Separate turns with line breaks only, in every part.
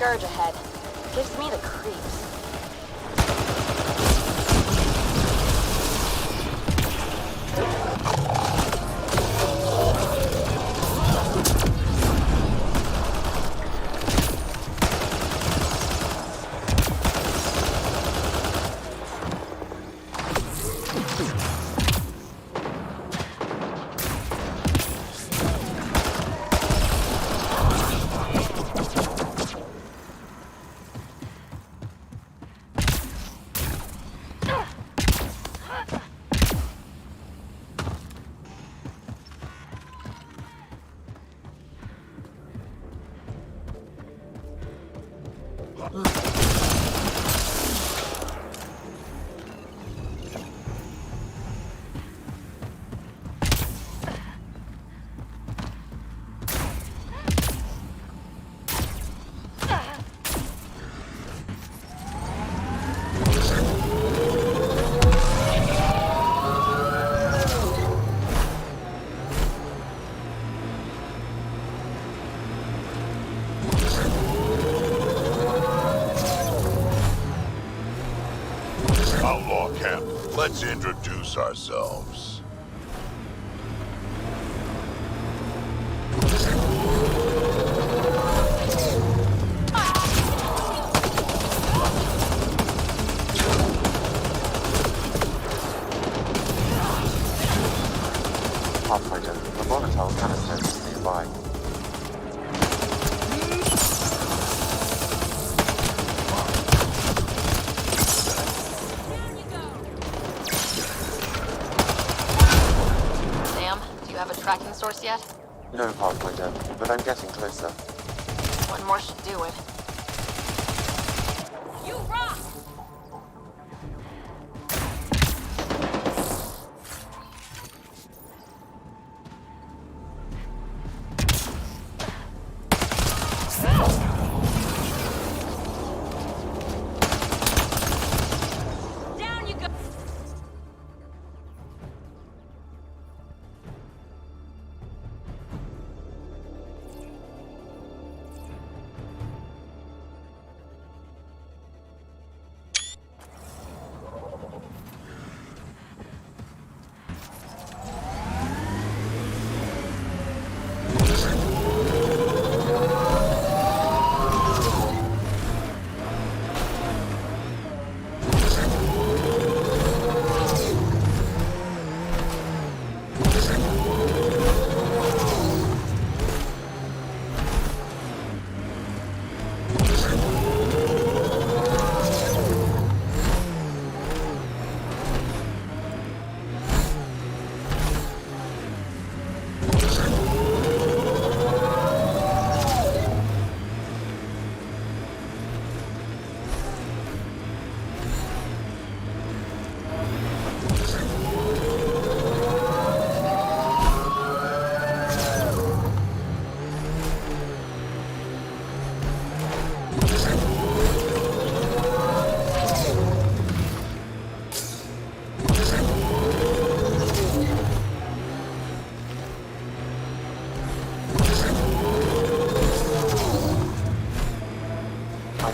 scourge ahead. Gives me the creeps.
Outlaw camp, let's introduce ourselves.
Pathfinder, the volatile canister is nearby.
Tracking source yet?
No, Pathfinder, but I'm getting closer.
One more should do it. You rock! Down you go!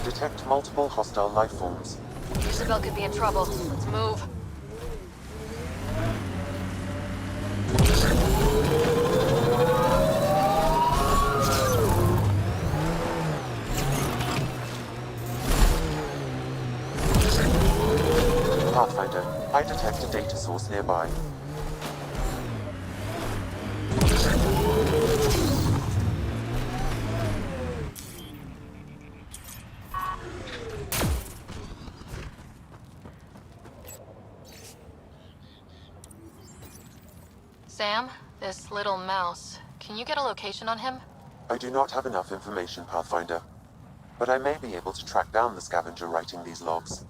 Detect multiple hostile life forms.
Isabel could be in trouble. Let's move.
Pathfinder, I detect a data source nearby.
Sam, this little mouse, can you get a location on him?
I do not have enough information, Pathfinder, but I may be able to track down the scavenger writing these logs.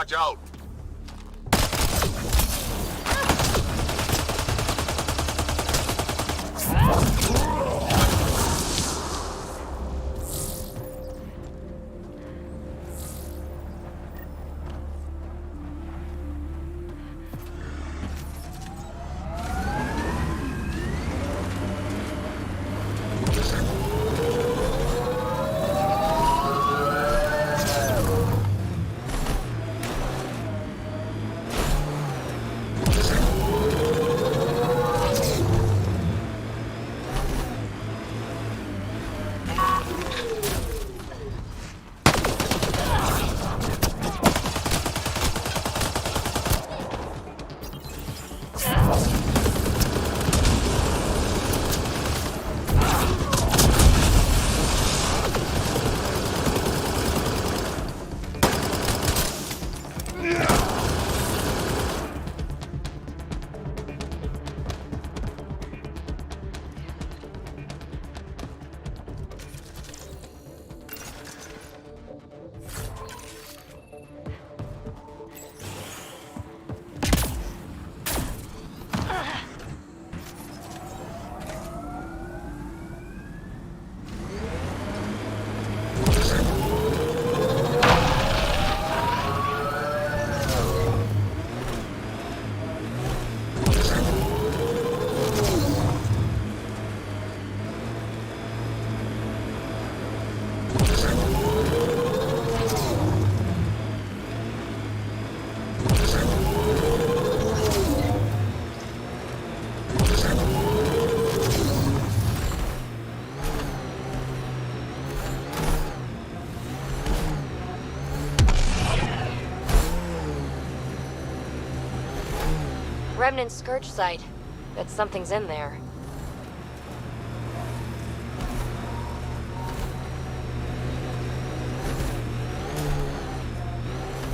Watch out!
Remnant Scourge site. Bet something's in there.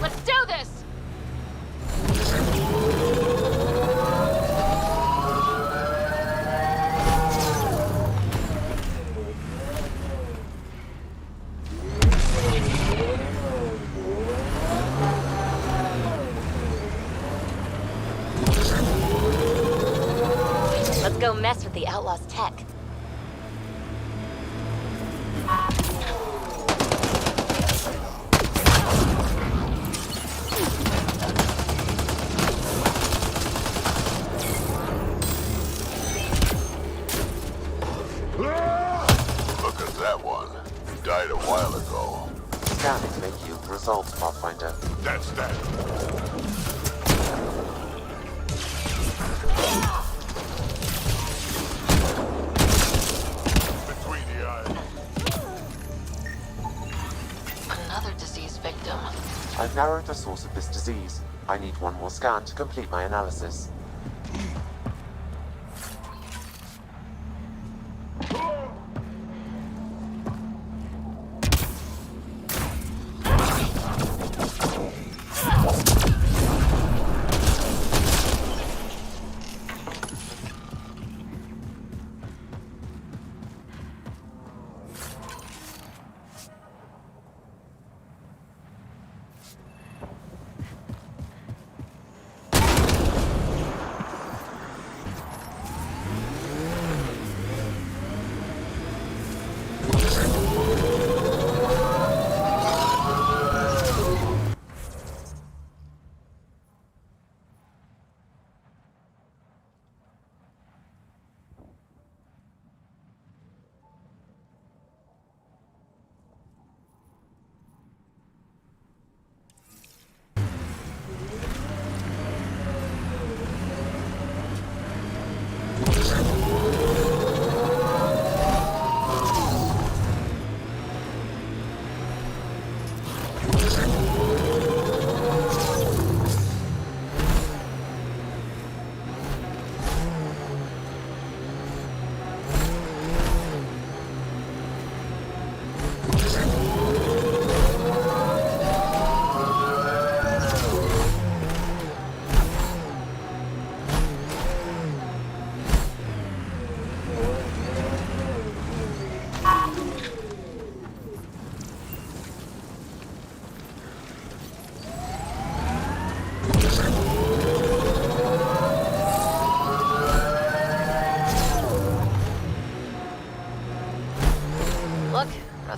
Let's do this!
Let's go mess with the Outlaw's tech.
Look at that one. Died a while ago.
Scanning may yield results, Pathfinder.
That's that. Between the eyes.
Another disease victim.
I've narrowed the source of this disease. I need one more scan to complete my analysis.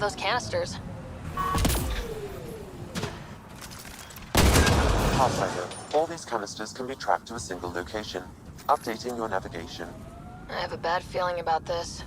those canisters.
Pathfinder, all these canisters can be tracked to a single location, updating your navigation.
I have a bad feeling about this.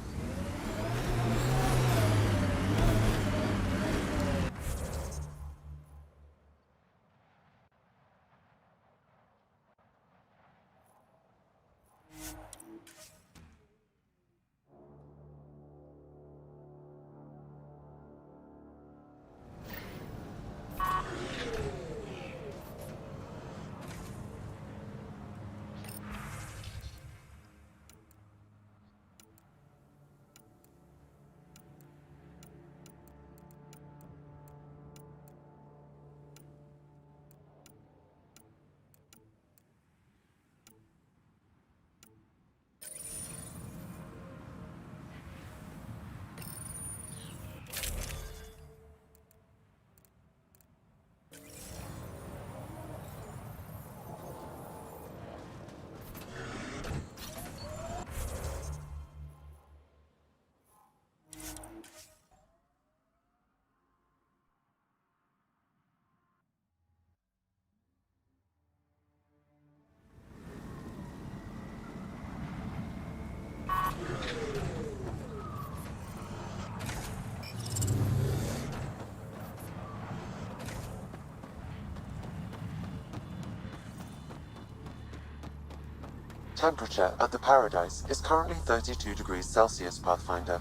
Temperature at the Paradise is currently 32 degrees Celsius, Pathfinder.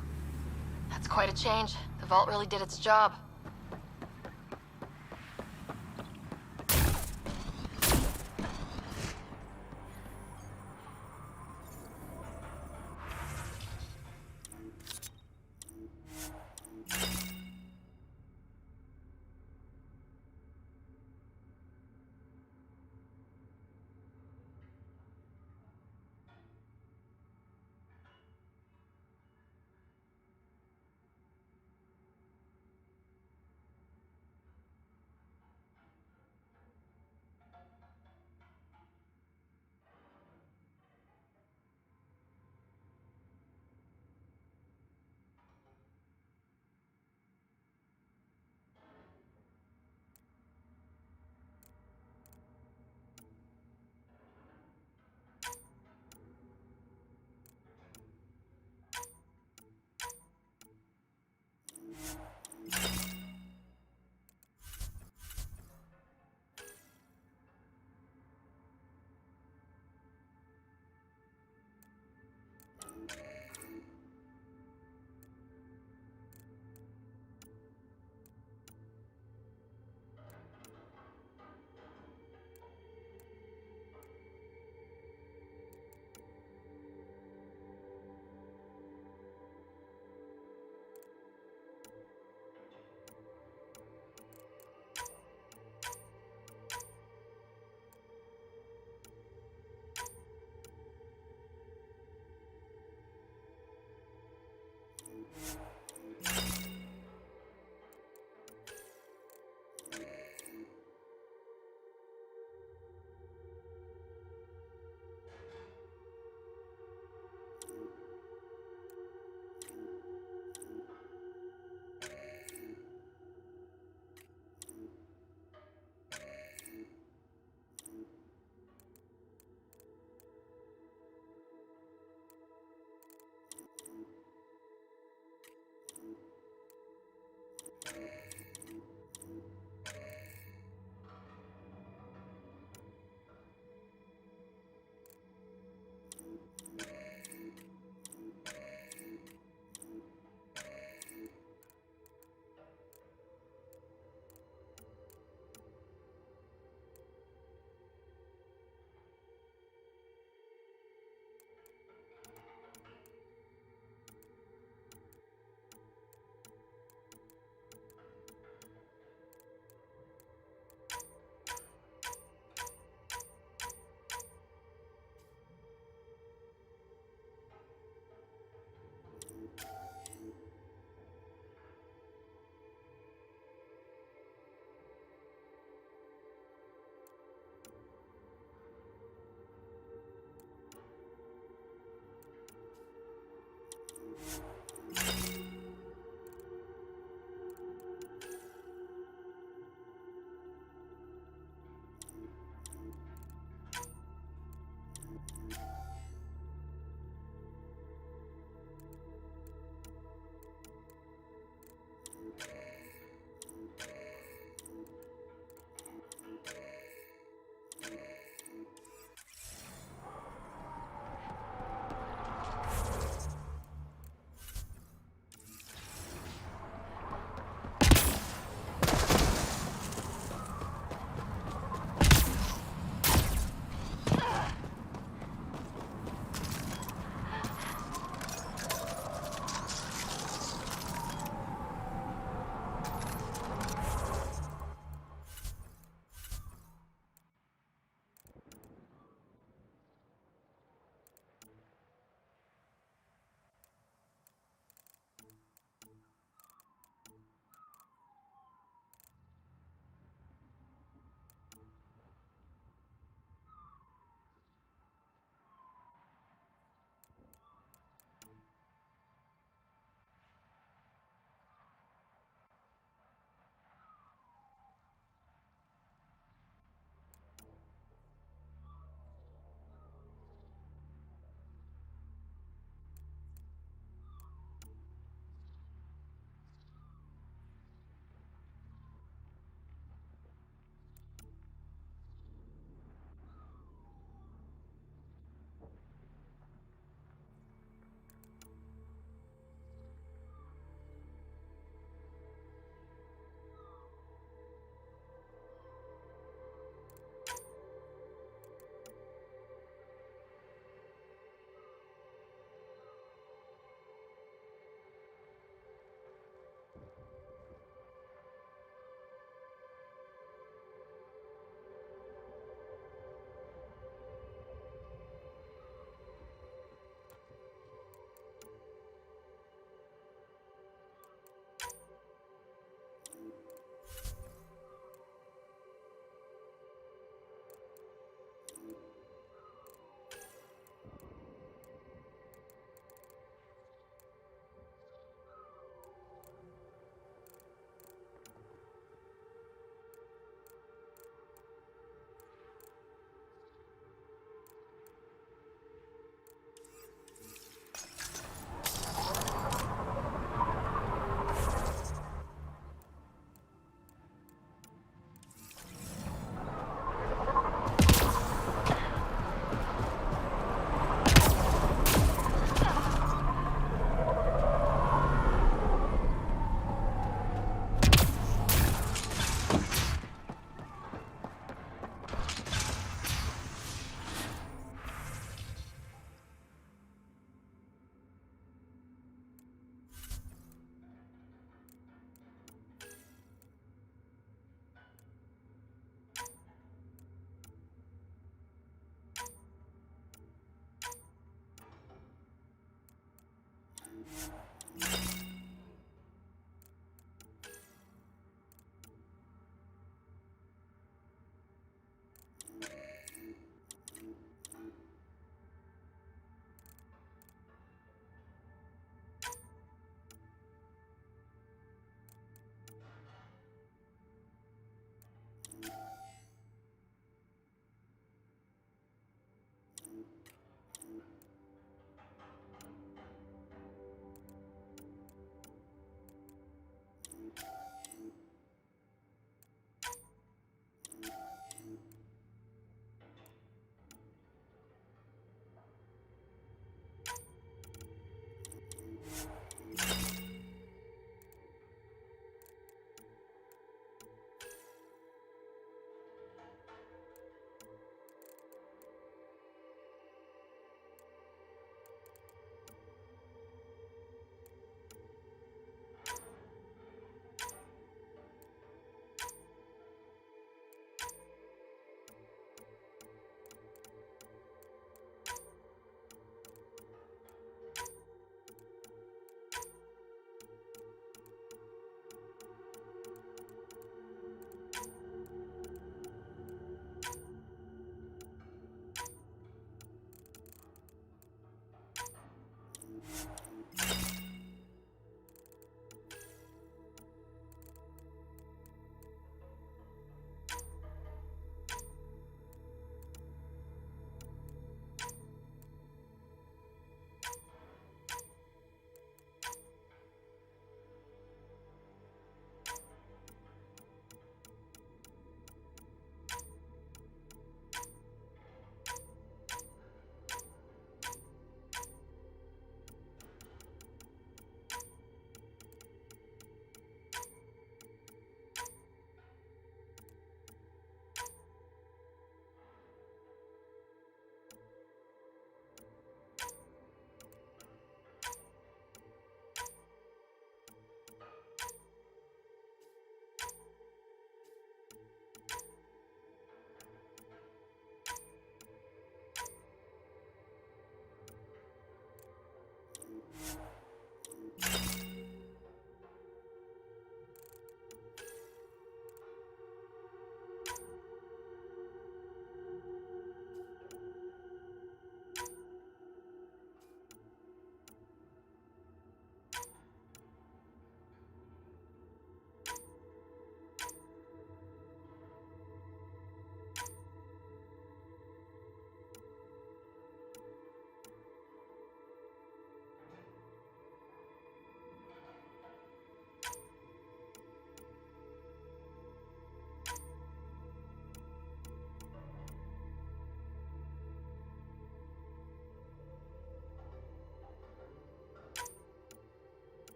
That's quite a change. The vault really did its job.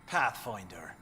Pathfinder.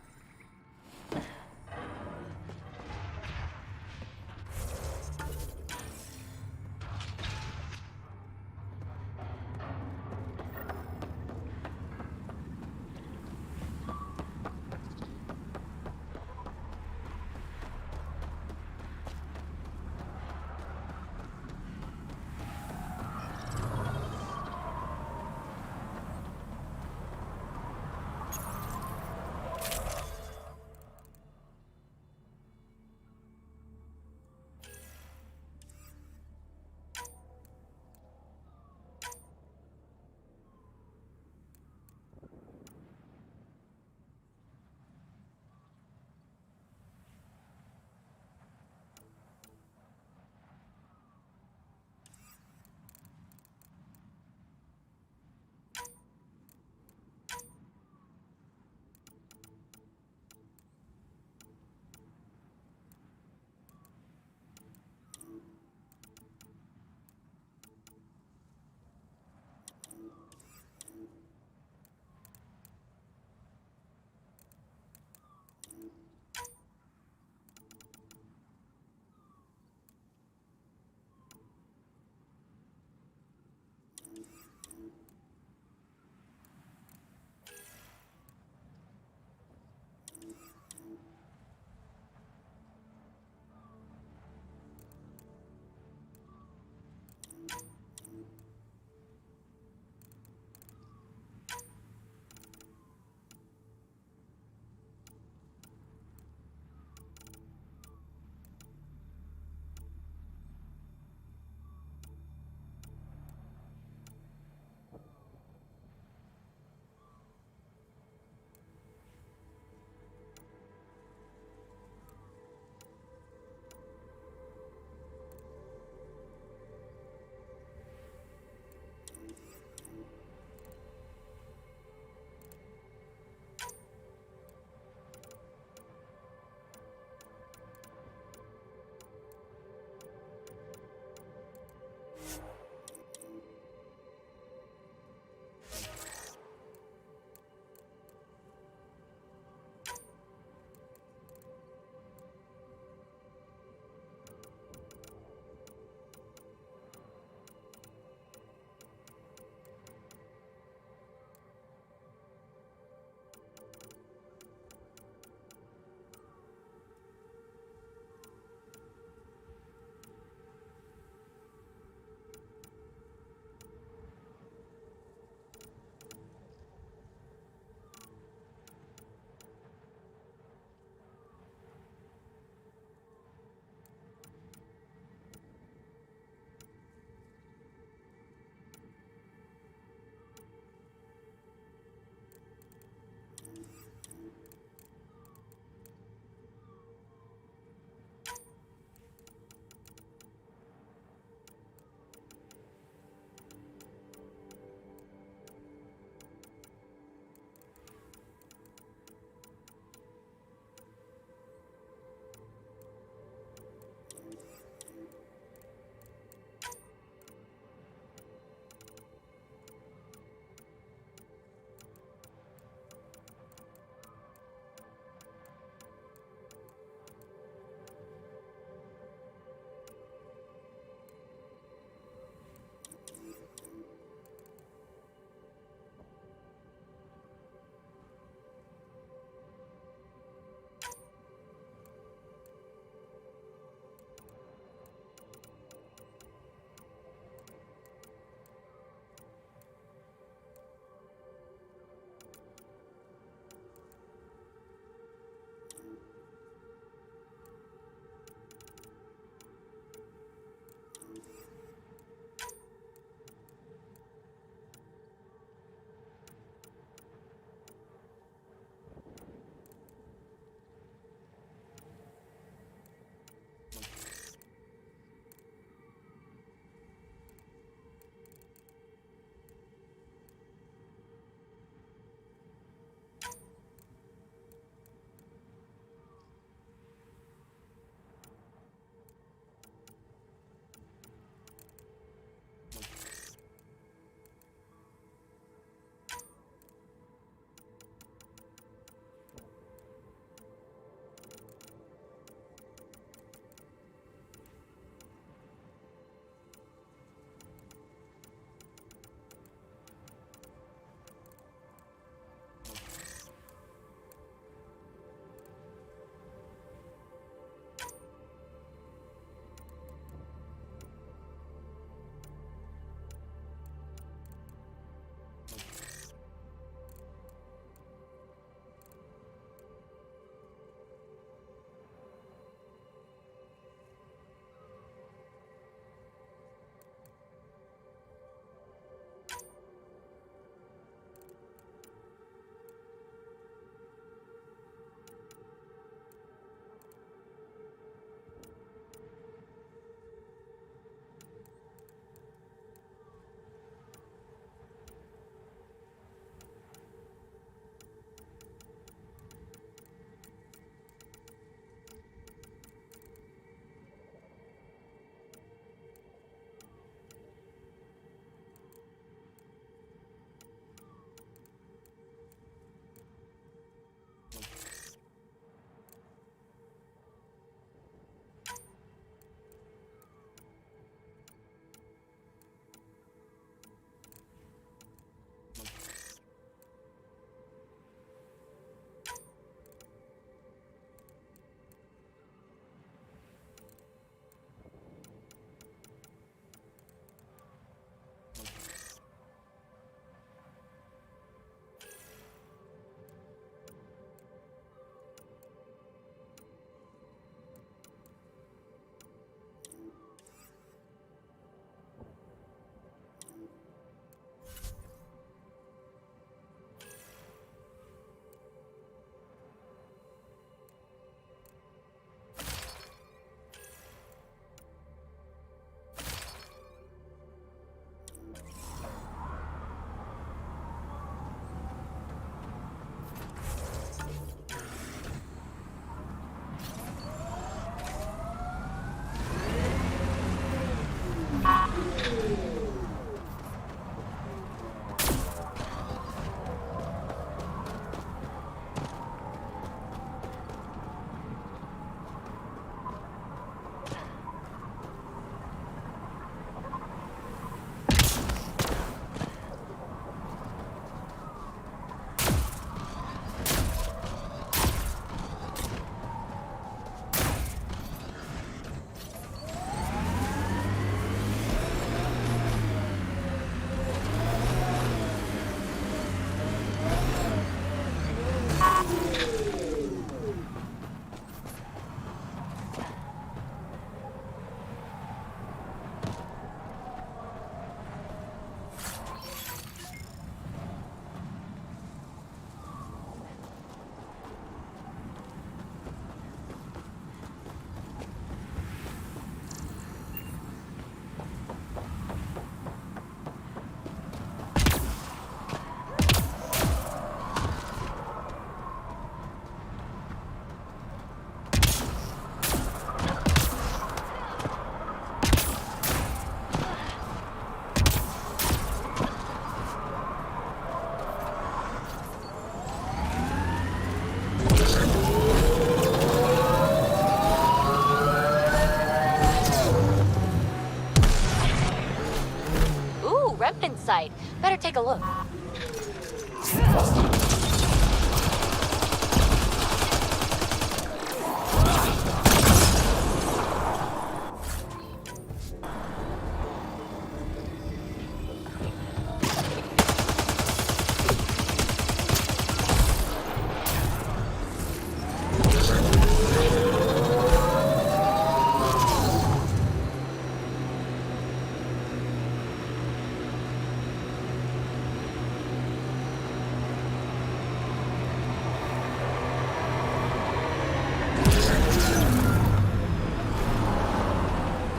better take a look.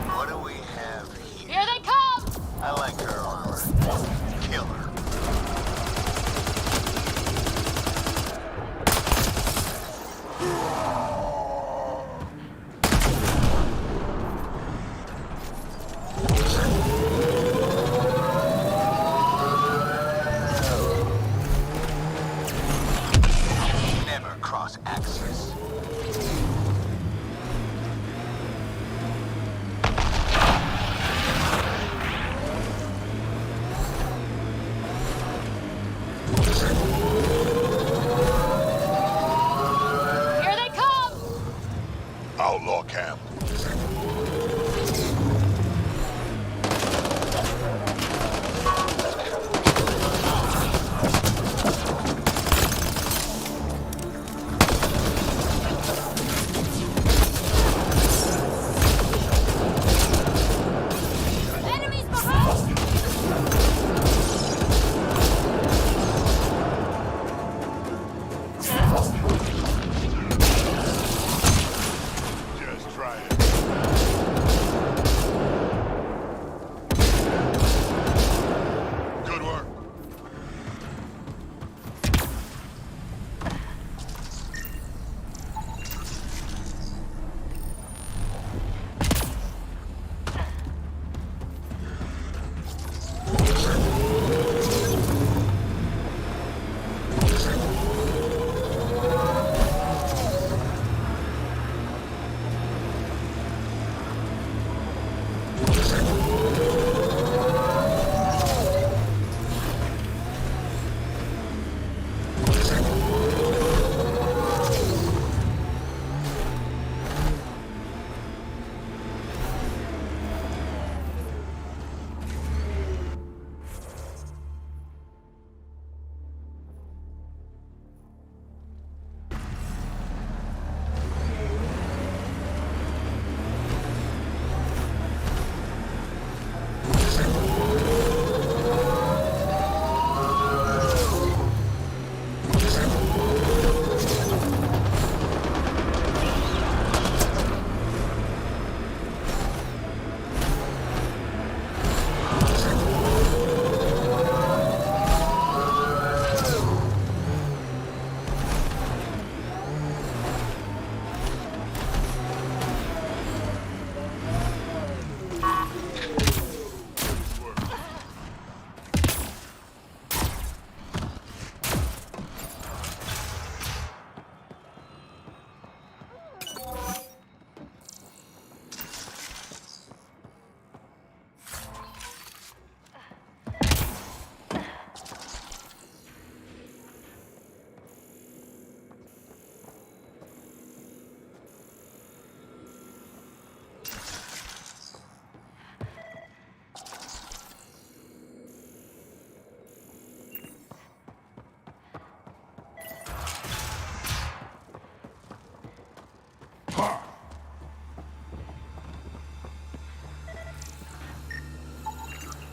What do we have here?
Here they come!
I like her armor. Kill her. Never cross axis.
Here they come!
Outlaw camp.
Enemies behind!
Just try it. Good work.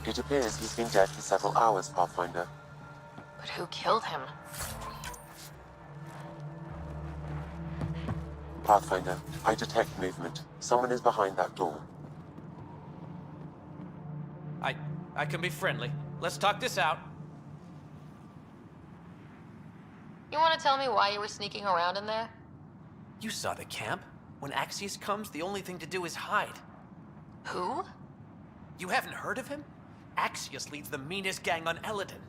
It appears he's been dead for several hours, Pathfinder.
But who killed him?
Pathfinder, I detect movement. Someone is behind that door.
I can be friendly. Let's talk this out.
You want to tell me why you were sneaking around in there?
You saw the camp. When Axius comes, the only thing to do is hide.
Who?
You haven't heard of him? Axius leads the meanest gang on Eladin.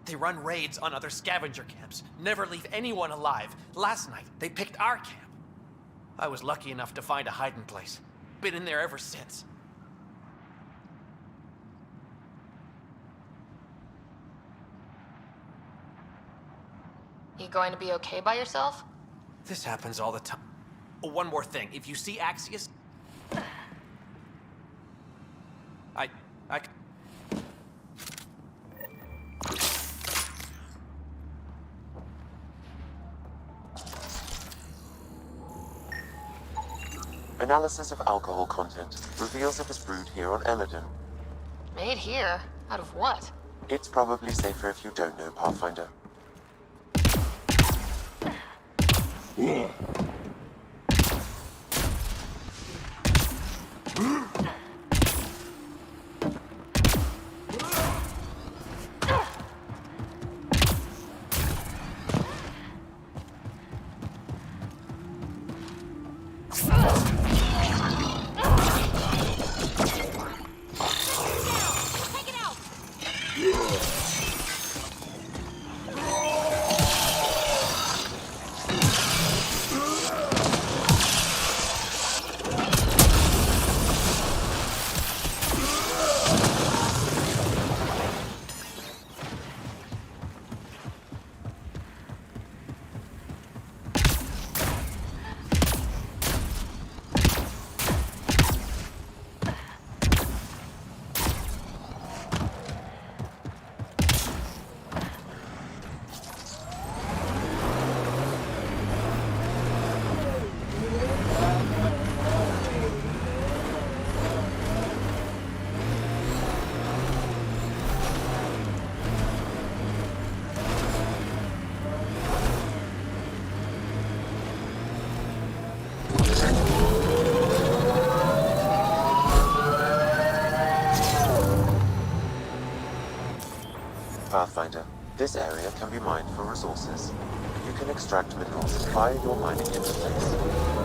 They run raids on other scavenger camps, never leave anyone alive. Last night, they picked our camp. I was lucky enough to find a hiding place. Been in there ever since.
You going to be okay by yourself?
This happens all the time. Oh, one more thing. If you see Axius... I...
Analysis of alcohol content reveals it was brewed here on Eladon.
Made here? Out of what?
It's probably safer if you don't know, Pathfinder. Pathfinder, this area can be mined for resources. You can extract minerals via your mining interface.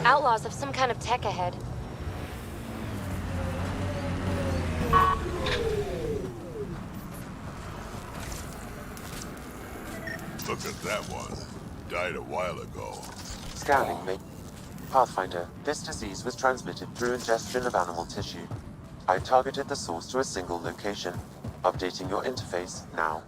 Outlaws have some kind of tech ahead.
Look at that one. Died a while ago.
Scanning me. Pathfinder, this disease was transmitted through ingestion of animal tissue. I targeted the source to a single location. Updating your interface now.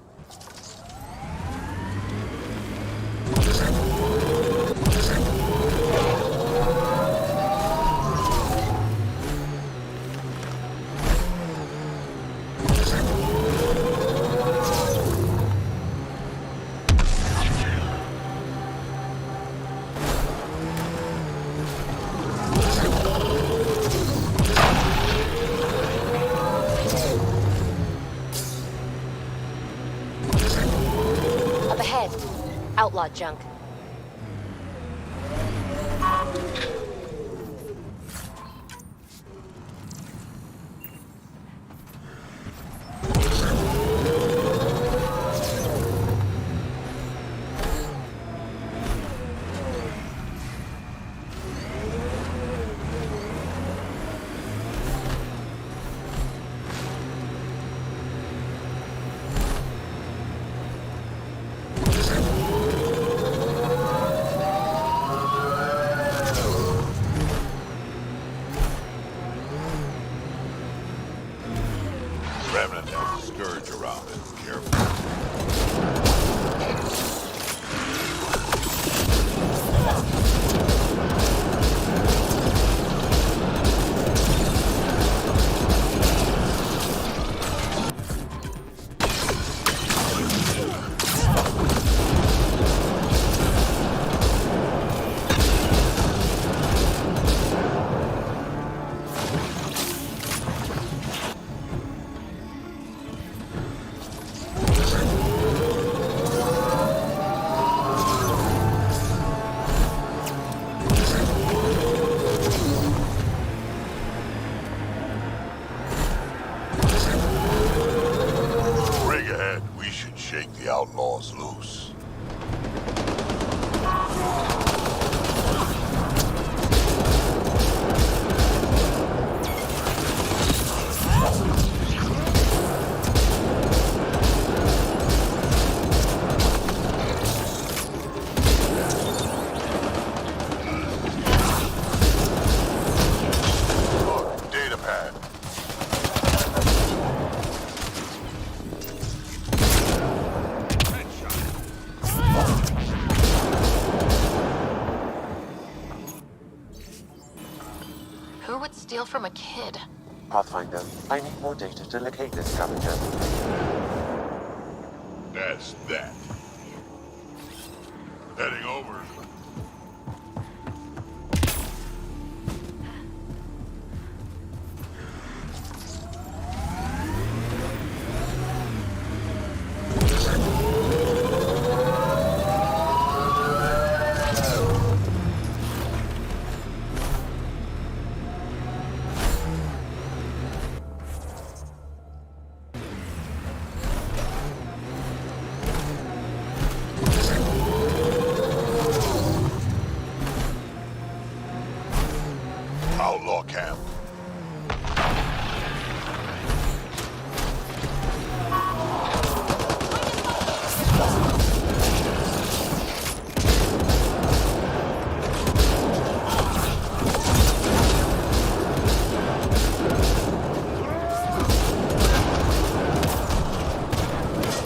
Up ahead. Outlaw junk.
steal from a kid?
Pathfinder, I need more data to locate this scavenger.
That's that. Heading over. Outlaw camp.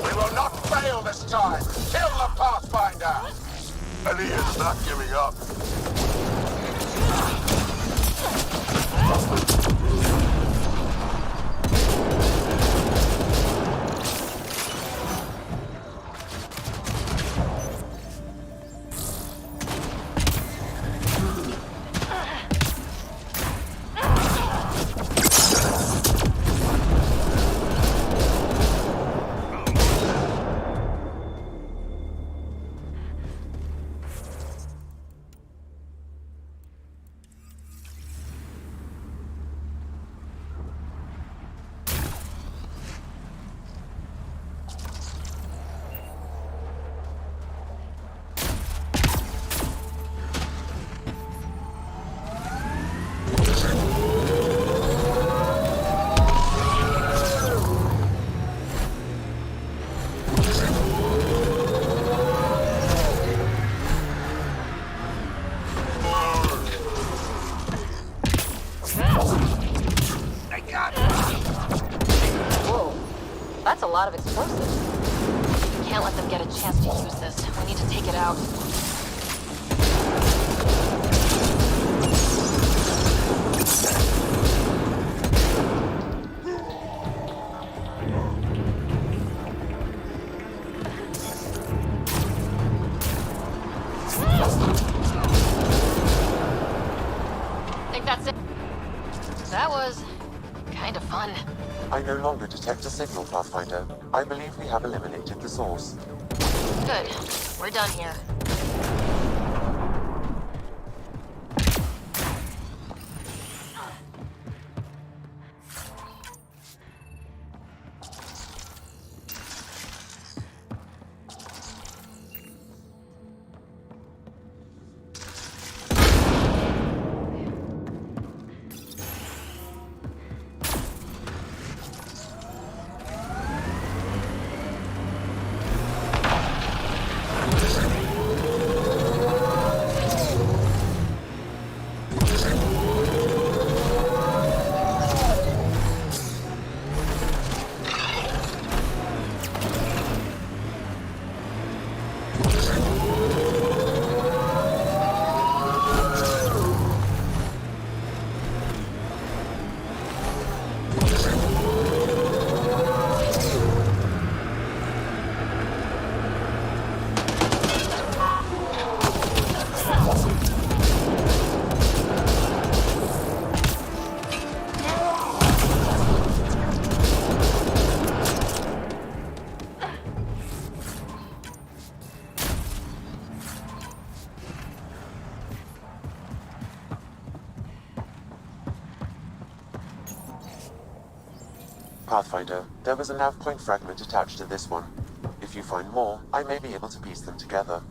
We will not fail this time. Kill the Pathfinder. And he is not giving up.
Whoa. That's a lot of explosives. Can't let them get a chance to use this. We need to take it out. Think that's it. That was kind of fun.
I no longer detect a signal, Pathfinder. I believe we have eliminated the source.
Good. We're done here.
Pathfinder, there was a nav point fragment attached to this one. If you find more, I may be able to piece them together.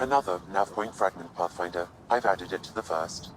another nav point fragment, Pathfinder. I've added it to the first.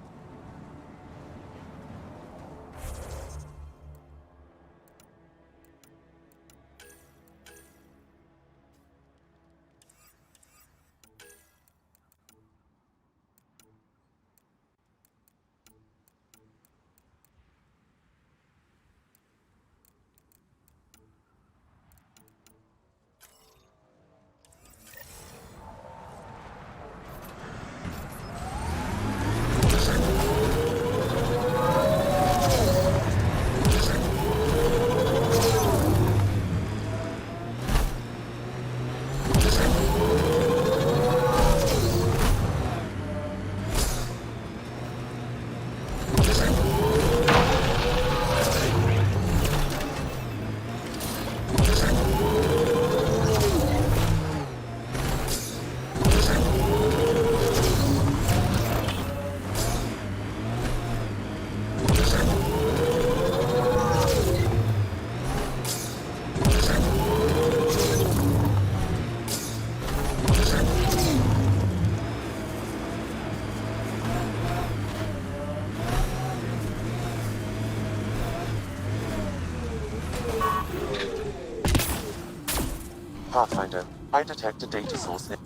Pathfinder, I detect a data source near.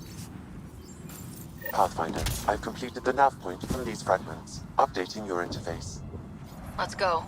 Pathfinder, I've completed the nav point from these fragments, updating your interface.
Let's go.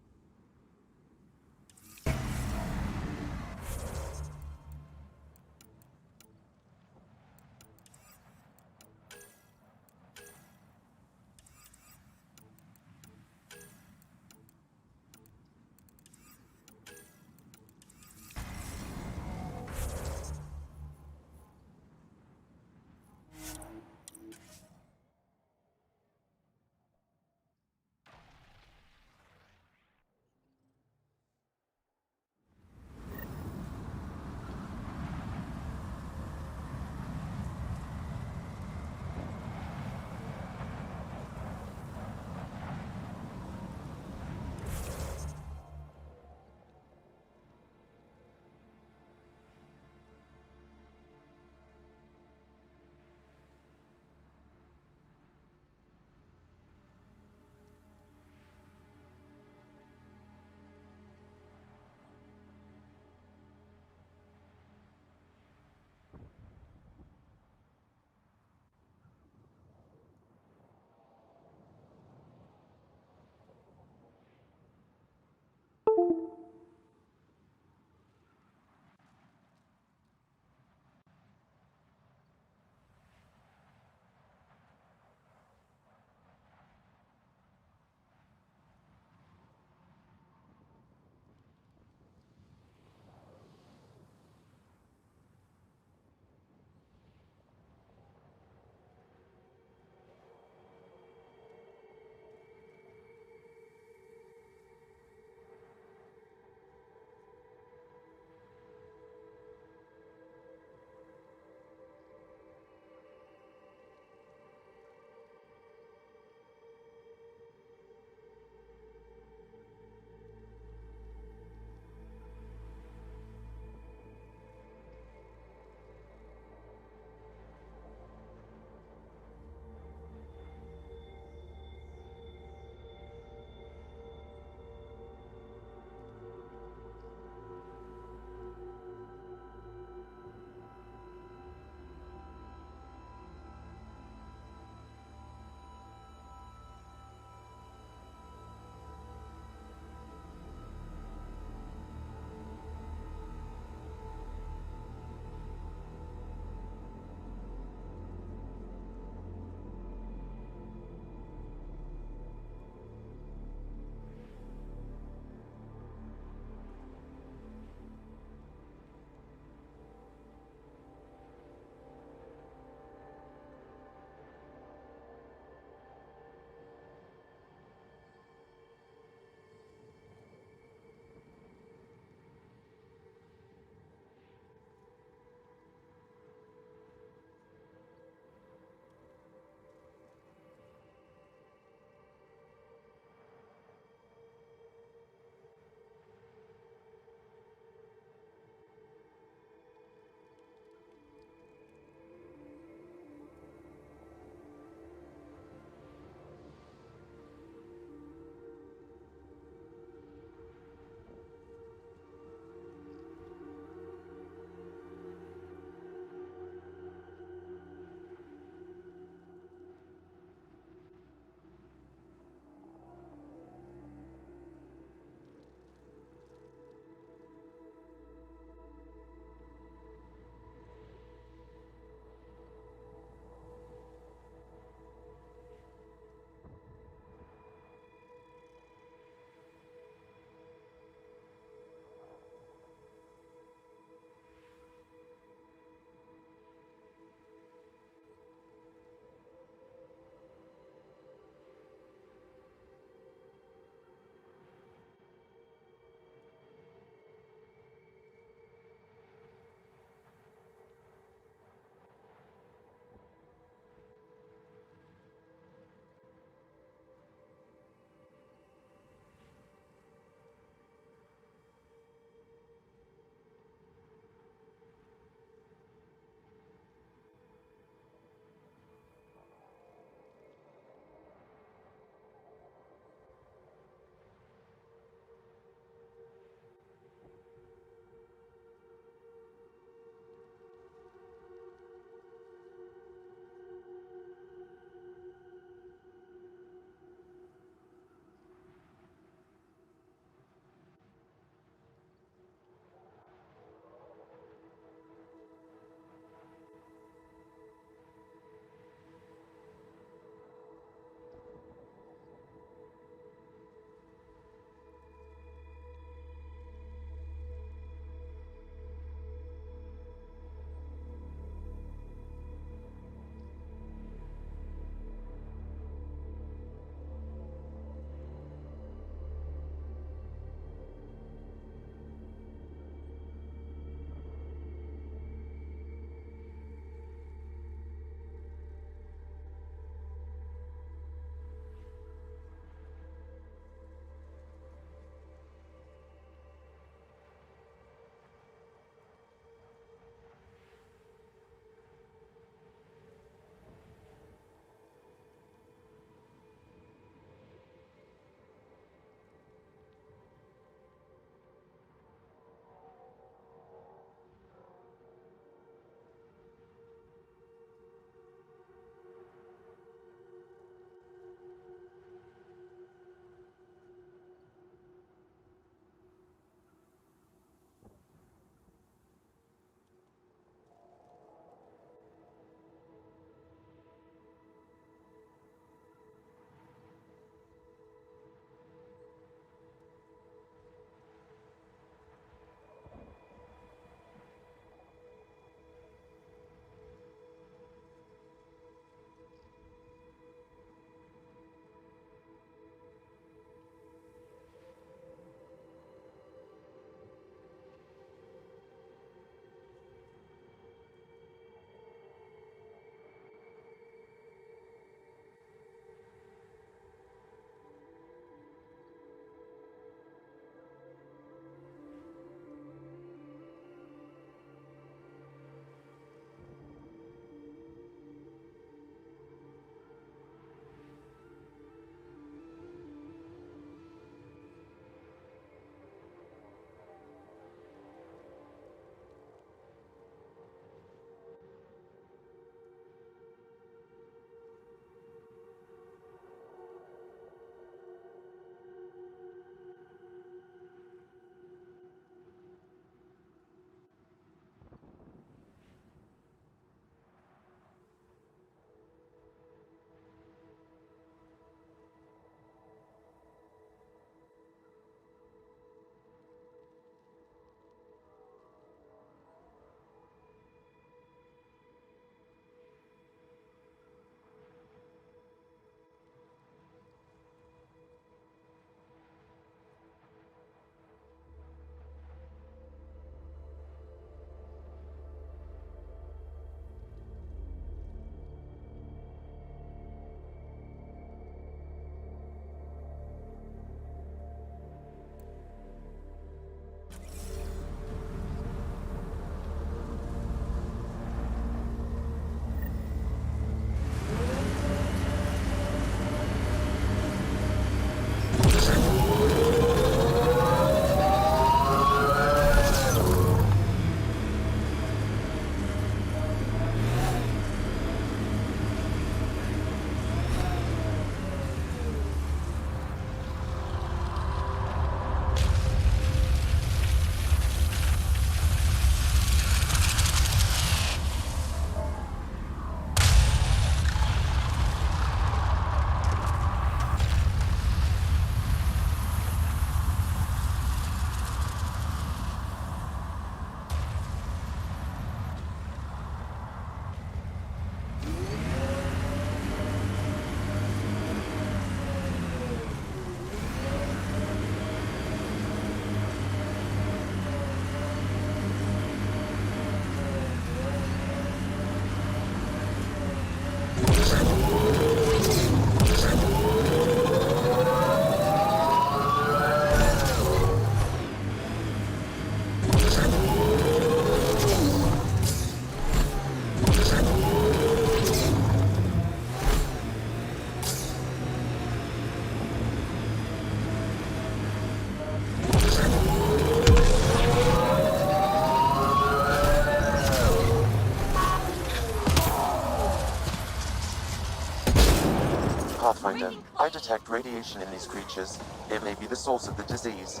detect radiation in these creatures. It may be the source of the disease.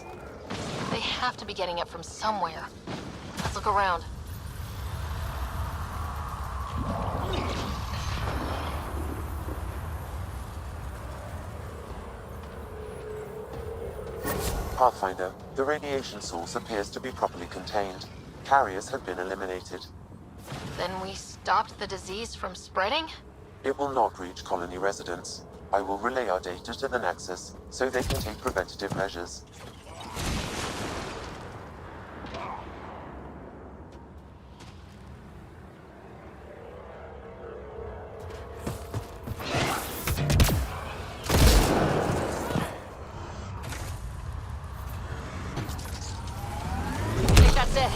They have to be getting it from somewhere. Let's look around.
Pathfinder, the radiation source appears to be properly contained. Carriers have been eliminated.
Then we stopped the disease from spreading?
It will not reach colony residents. I will relay our data to the Nexus, so they can take preventative measures.
I think that's it.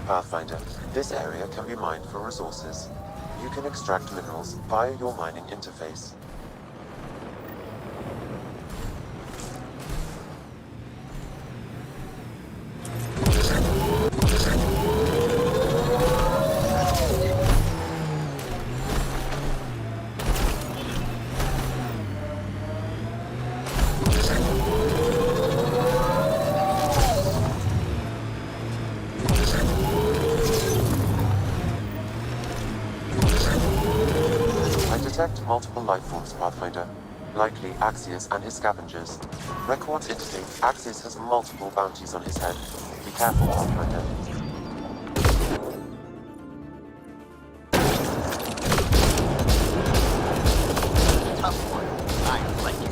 Pathfinder, this area can be mined for resources. You can extract minerals via your mining interface. Detect multiple life forms, Pathfinder. Likely Axios and his scavengers. Records indicate Axios has multiple bounties on his head. Be careful, Pathfinder.
Tough one. I like it.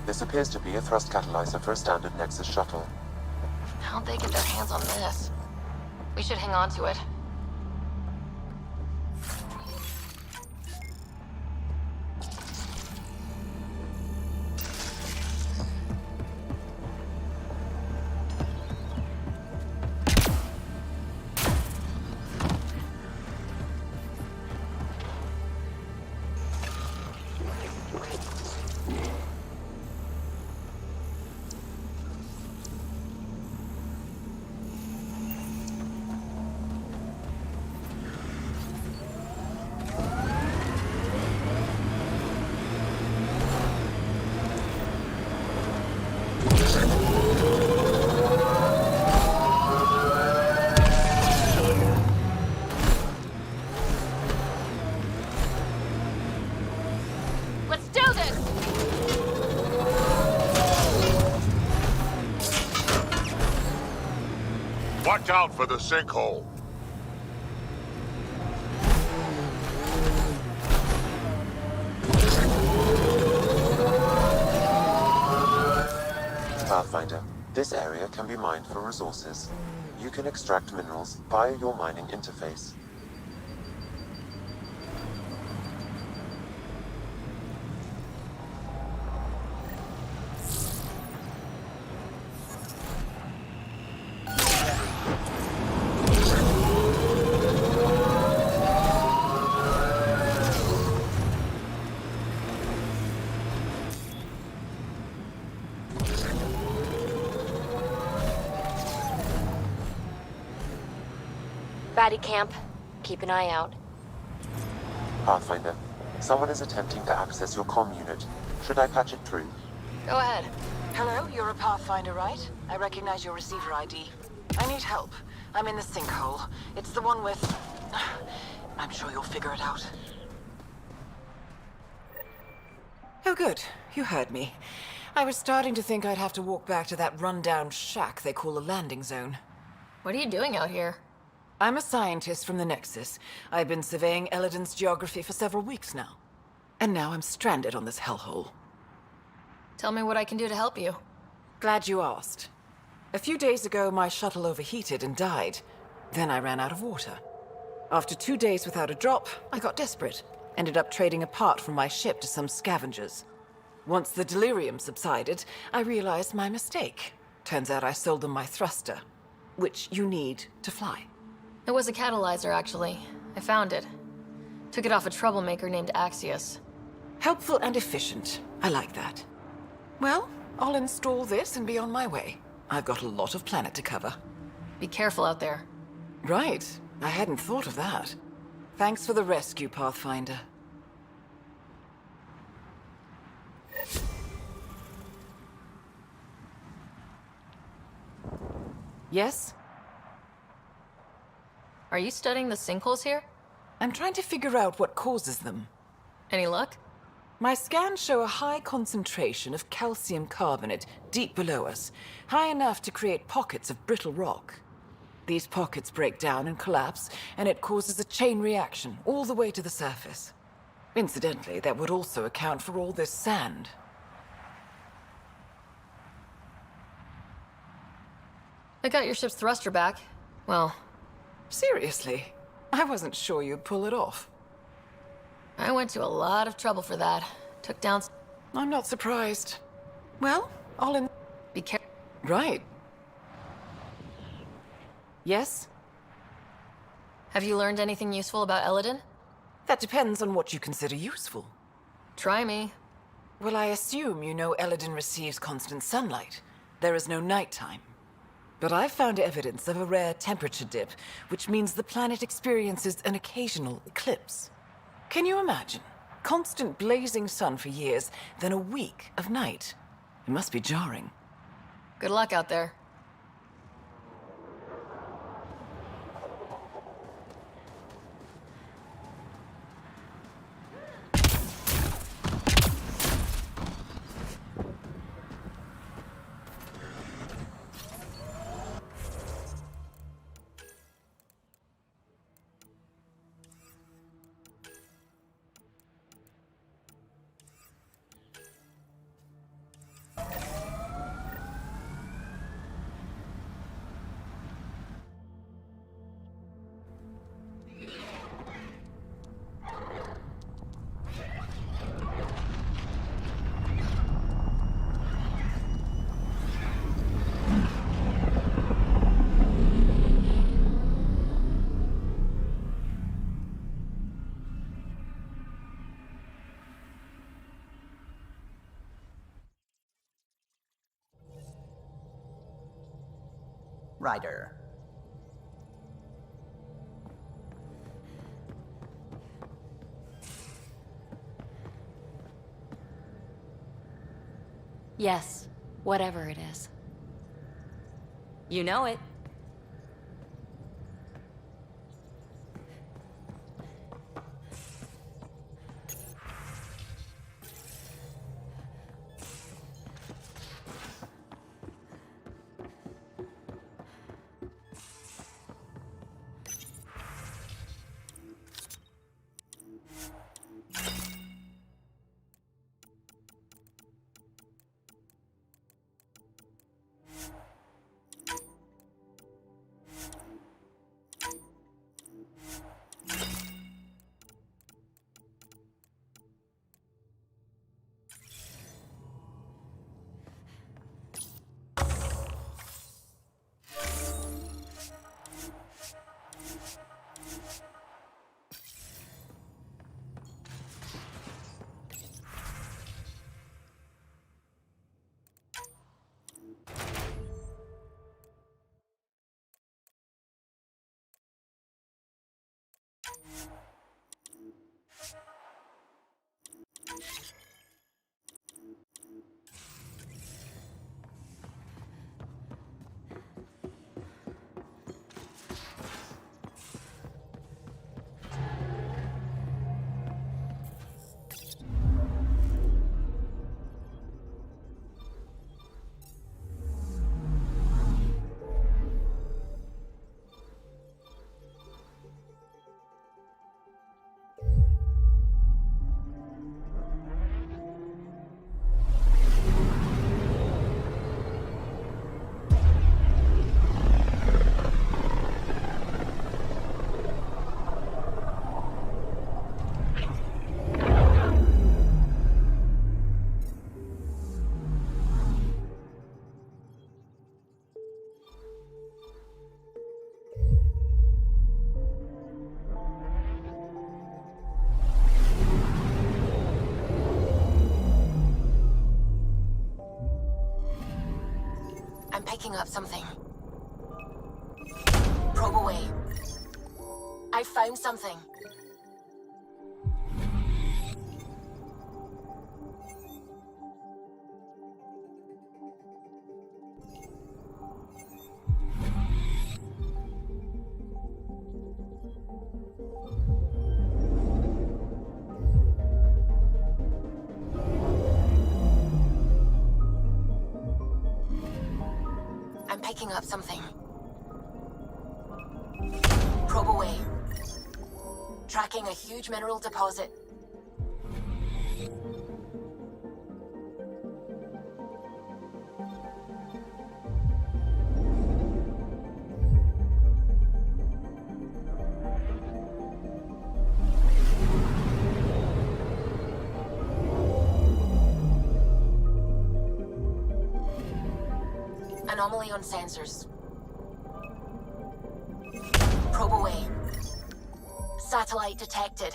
This appears to be a thrust catalyzer for a standard Nexus shuttle.
How'd they get their hands on this? We should hang on to it.
Watch out for the sinkhole.
Pathfinder, this area can be mined for resources. You can extract minerals via your mining interface.
Baddie camp. Keep an eye out.
Pathfinder, someone is attempting to access your comm unit. Should I patch it through?
Go ahead. Hello, you're a Pathfinder, right? I recognize your receiver ID. I need help. I'm in the sinkhole. It's the one with... I'm sure you'll figure it out.
Oh, good. You heard me. I was starting to think I'd have to walk back to that rundown shack they call a landing zone.
What are you doing out here?
I'm a scientist from the Nexus. I've been surveying Eladin's geography for several weeks now. And now I'm stranded on this hellhole.
Tell me what I can do to help you.
Glad you asked. A few days ago, my shuttle overheated and died. Then I ran out of water. After 2 days without a drop, I got desperate. Ended up trading a part from my ship to some scavengers. Once the delirium subsided, I realized my mistake. Turns out I sold them my thruster, which you need to fly.
It was a catalyzer, actually. I found it. Took it off a troublemaker named Axios.
Helpful and efficient. I like that. Well, I'll install this and be on my way. I've got a lot of planet to cover.
Be careful out there.
Right. I hadn't thought of that. Thanks for the rescue, Pathfinder. Yes?
Are you studying the sinkholes here?
I'm trying to figure out what causes them.
Any luck?
My scans show a high concentration of calcium carbonate deep below us, high enough to create pockets of brittle rock. These pockets break down and collapse, and it causes a chain reaction all the way to the surface. Incidentally, that would also account for all this sand.
I got your ship's thruster back. Well,
Seriously, I wasn't sure you'd pull it off.
I went to a lot of trouble for that. Took down...
I'm not surprised. Well, I'll in...
Be careful.
Right. Yes?
Have you learned anything useful about Eladin?
That depends on what you consider useful.
Try me.
Well, I assume you know Eladin receives constant sunlight. There is no nighttime. But I've found evidence of a rare temperature dip, which means the planet experiences an occasional eclipse. Can you imagine? Constant blazing sun for years, then a week of night. It must be jarring.
Good luck out there.
Ryder.
Yes, whatever it is. You know it. I'm picking up something. Probe away. I found something. I'm picking up something. Probe away. Tracking a huge mineral deposit. Anomaly on sensors. Probe away. Satellite detected.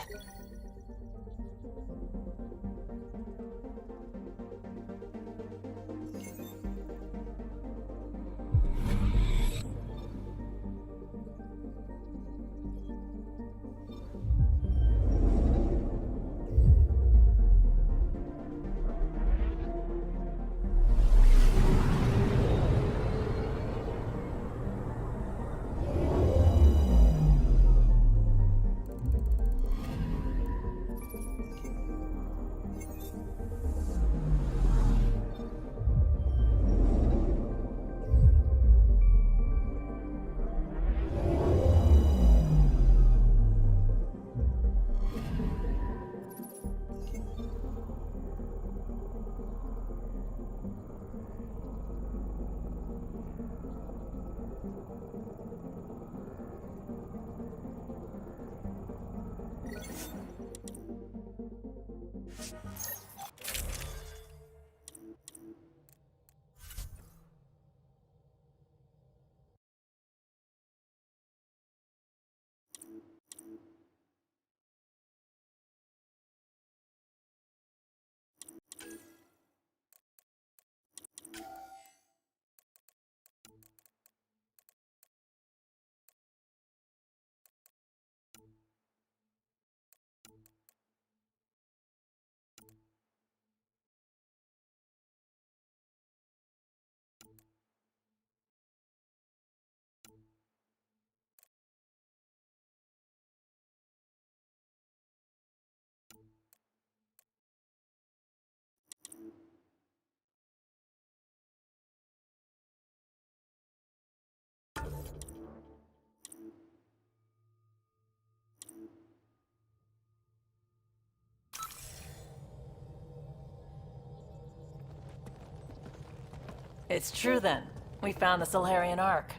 It's true then. We found the Solarian Ark.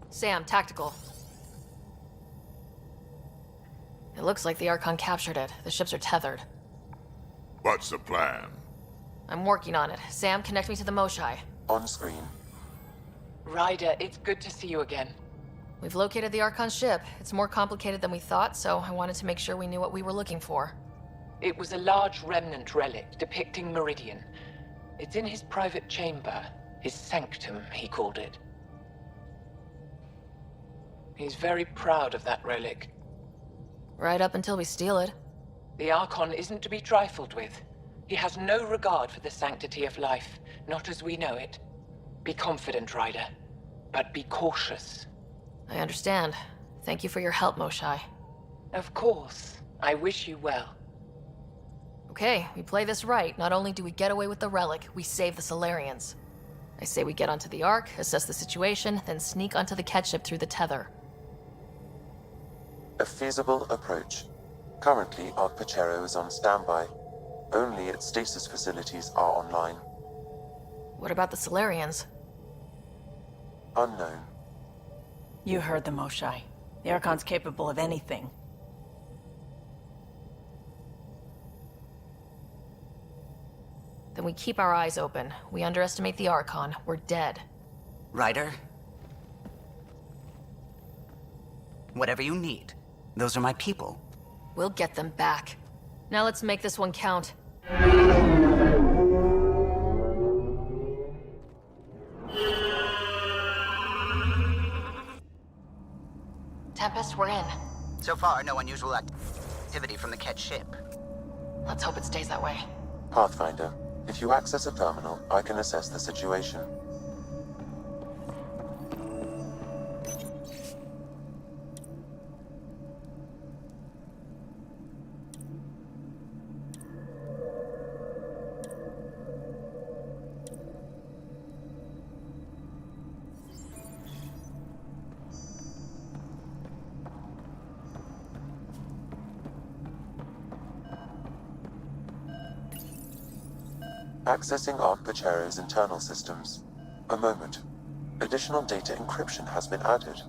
Sam, tactical. It looks like the Archon captured it. The ships are tethered.
What's the plan?
I'm working on it. Sam, connect me to the Moshai.
On screen.
Ryder, it's good to see you again.
We've located the Archon ship. It's more complicated than we thought, so I wanted to make sure we knew what we were looking for.
It was a large remnant relic depicting Meridian. It's in his private chamber. His sanctum, he called it. He's very proud of that relic.
Right up until we steal it.
The Archon isn't to be trifled with. He has no regard for the sanctity of life, not as we know it. Be confident, Ryder, but be cautious.
I understand. Thank you for your help, Moshai.
Of course. I wish you well.
Okay, we play this right. Not only do we get away with the relic, we save the Solarians. I say we get onto the Ark, assess the situation, then sneak onto the catship through the tether.
A feasible approach. Currently, Ark Pachero is on standby. Only its stasis facilities are online.
What about the Solarians?
Unknown.
You heard the Moshai. The Archon's capable of anything.
Then we keep our eyes open. We underestimate the Archon, we're dead.
Ryder? Whatever you need. Those are my people.
We'll get them back. Now let's make this one count. Tempest, we're in.
So far, no unusual activity from the Ket ship.
Let's hope it stays that way.
Pathfinder, if you access a terminal, I can assess the situation. Accessing Ark Pachero's internal systems. A moment. Additional data encryption has been added.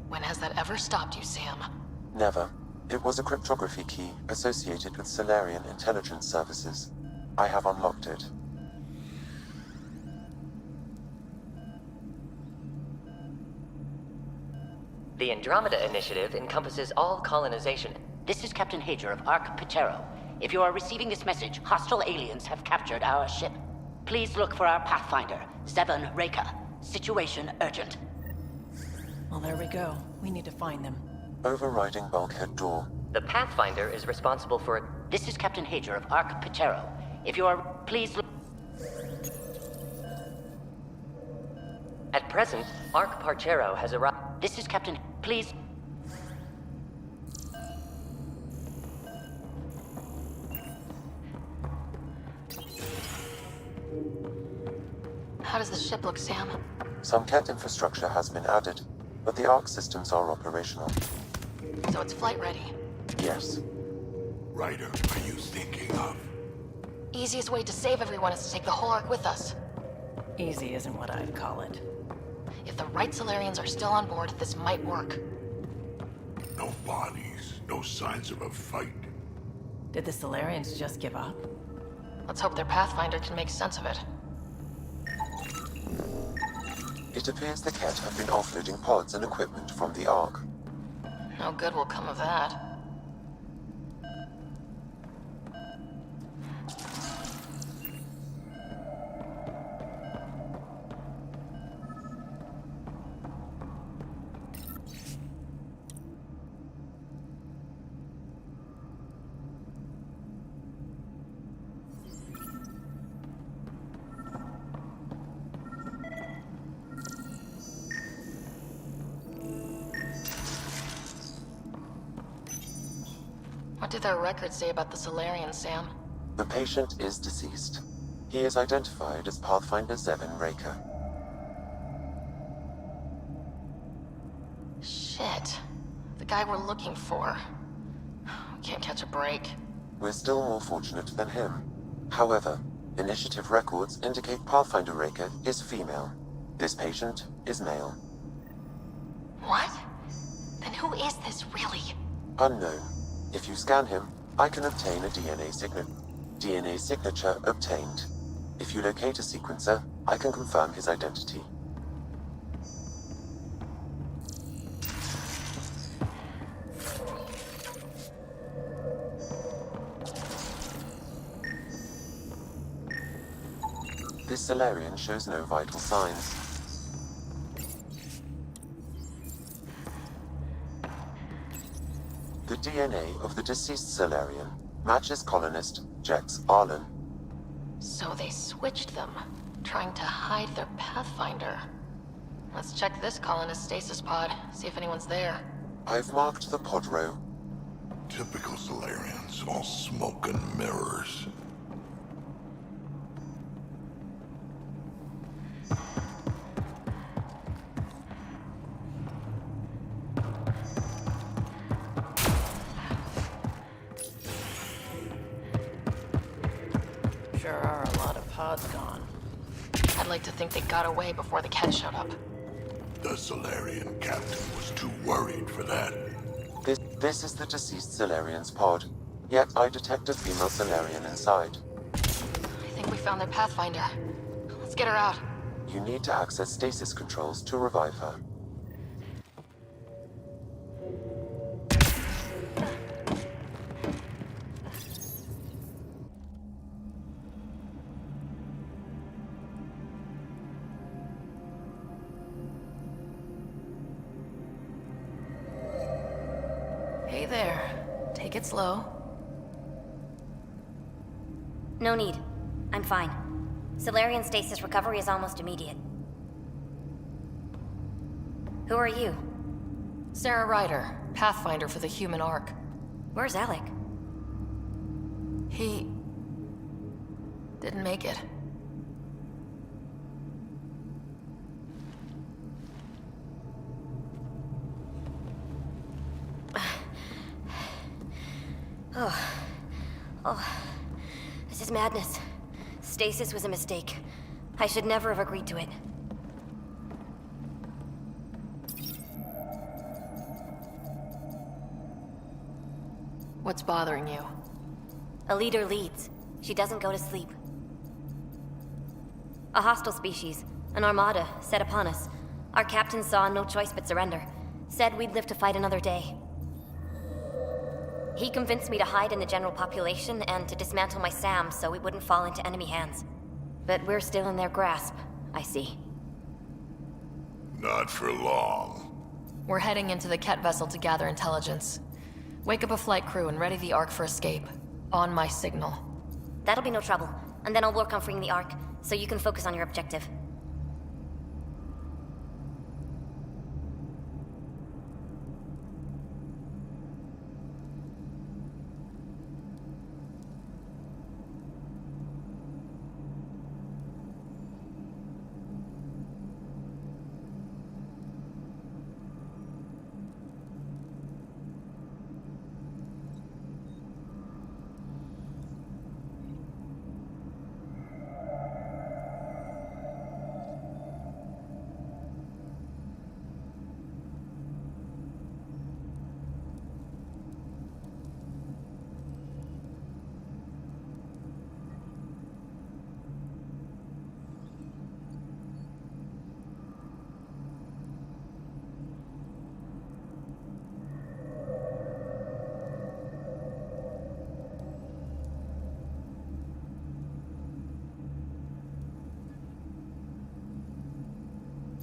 When has that ever stopped you, Sam?
Never. It was a cryptography key associated with Solarian intelligence services. I have unlocked it.
The Andromeda Initiative encompasses all colonization.
This is Captain Hager of Ark Pachero. If you are receiving this message, hostile aliens have captured our ship. Please look for our Pathfinder, Zevon Reka. Situation urgent.
Well, there we go. We need to find them.
Overriding bulkhead door.
The Pathfinder is responsible for...
This is Captain Hager of Ark Pachero. If you are... Please look...
At present, Ark Parchero has arrived...
This is Captain... Please...
How does the ship look, Sam?
Some Ket infrastructure has been added, but the Ark systems are operational.
So it's flight ready.
Yes.
Ryder, are you thinking of?
Easiest way to save everyone is to take the whole Ark with us.
Easy isn't what I'd call it.
If the right Solarians are still on board, this might work.
No bodies, no signs of a fight.
Did the Solarians just give up?
Let's hope their Pathfinder can make sense of it.
It appears the Ket have been offloading pods and equipment from the Ark.
No good will come of that. What do their records say about the Solarians, Sam?
The patient is deceased. He is identified as Pathfinder Zevon Reka.
Shit. The guy we're looking for. We can't catch a break.
We're still more fortunate than him. However, initiative records indicate Pathfinder Reka is female. This patient is male.
What? Then who is this, really?
Unknown. If you scan him, I can obtain a DNA signature obtained. If you locate a sequencer, I can confirm his identity. This Solarian shows no vital signs. DNA of the deceased Solarian matches colonist Jex Arlen.
So they switched them, trying to hide their Pathfinder. Let's check this colonist stasis pod, see if anyone's there.
I've marked the pod row.
Typical Solarians, all smoke and mirrors.
Sure are a lot of pods gone.
I'd like to think they got away before the Ket showed up.
The Solarian captain was too worried for that.
This is the deceased Solarian's pod. Yet I detect a female Solarian inside.
I think we found their Pathfinder. Let's get her out.
You need to access stasis controls to revive her.
Hey there. Take it slow.
No need. I'm fine. Solarian stasis recovery is almost immediate. Who are you?
Sarah Ryder, Pathfinder for the Human Ark.
Where's Alec?
He... didn't make it.
This is madness. Stasis was a mistake. I should never have agreed to it.
What's bothering you?
A leader leads. She doesn't go to sleep. A hostile species, an armada, set upon us. Our captain saw no choice but surrender. Said we'd live to fight another day. He convinced me to hide in the general population and to dismantle my SAM so we wouldn't fall into enemy hands. But we're still in their grasp, I see.
Not for long.
We're heading into the Ket vessel to gather intelligence. Wake up a flight crew and ready the Ark for escape. On my signal.
That'll be no trouble. And then I'll work on freeing the Ark, so you can focus on your objective.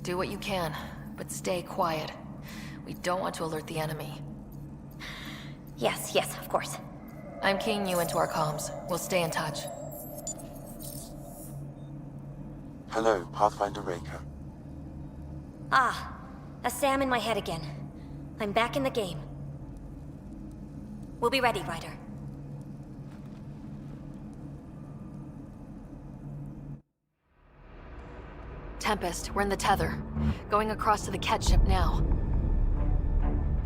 Do what you can, but stay quiet. We don't want to alert the enemy.
Yes, of course.
I'm keying you into our comms. We'll stay in touch.
Hello, Pathfinder Raker.
Ah, a SAM in my head again. I'm back in the game. We'll be ready, Ryder.
Tempest, we're in the tether. Going across to the Ket ship now.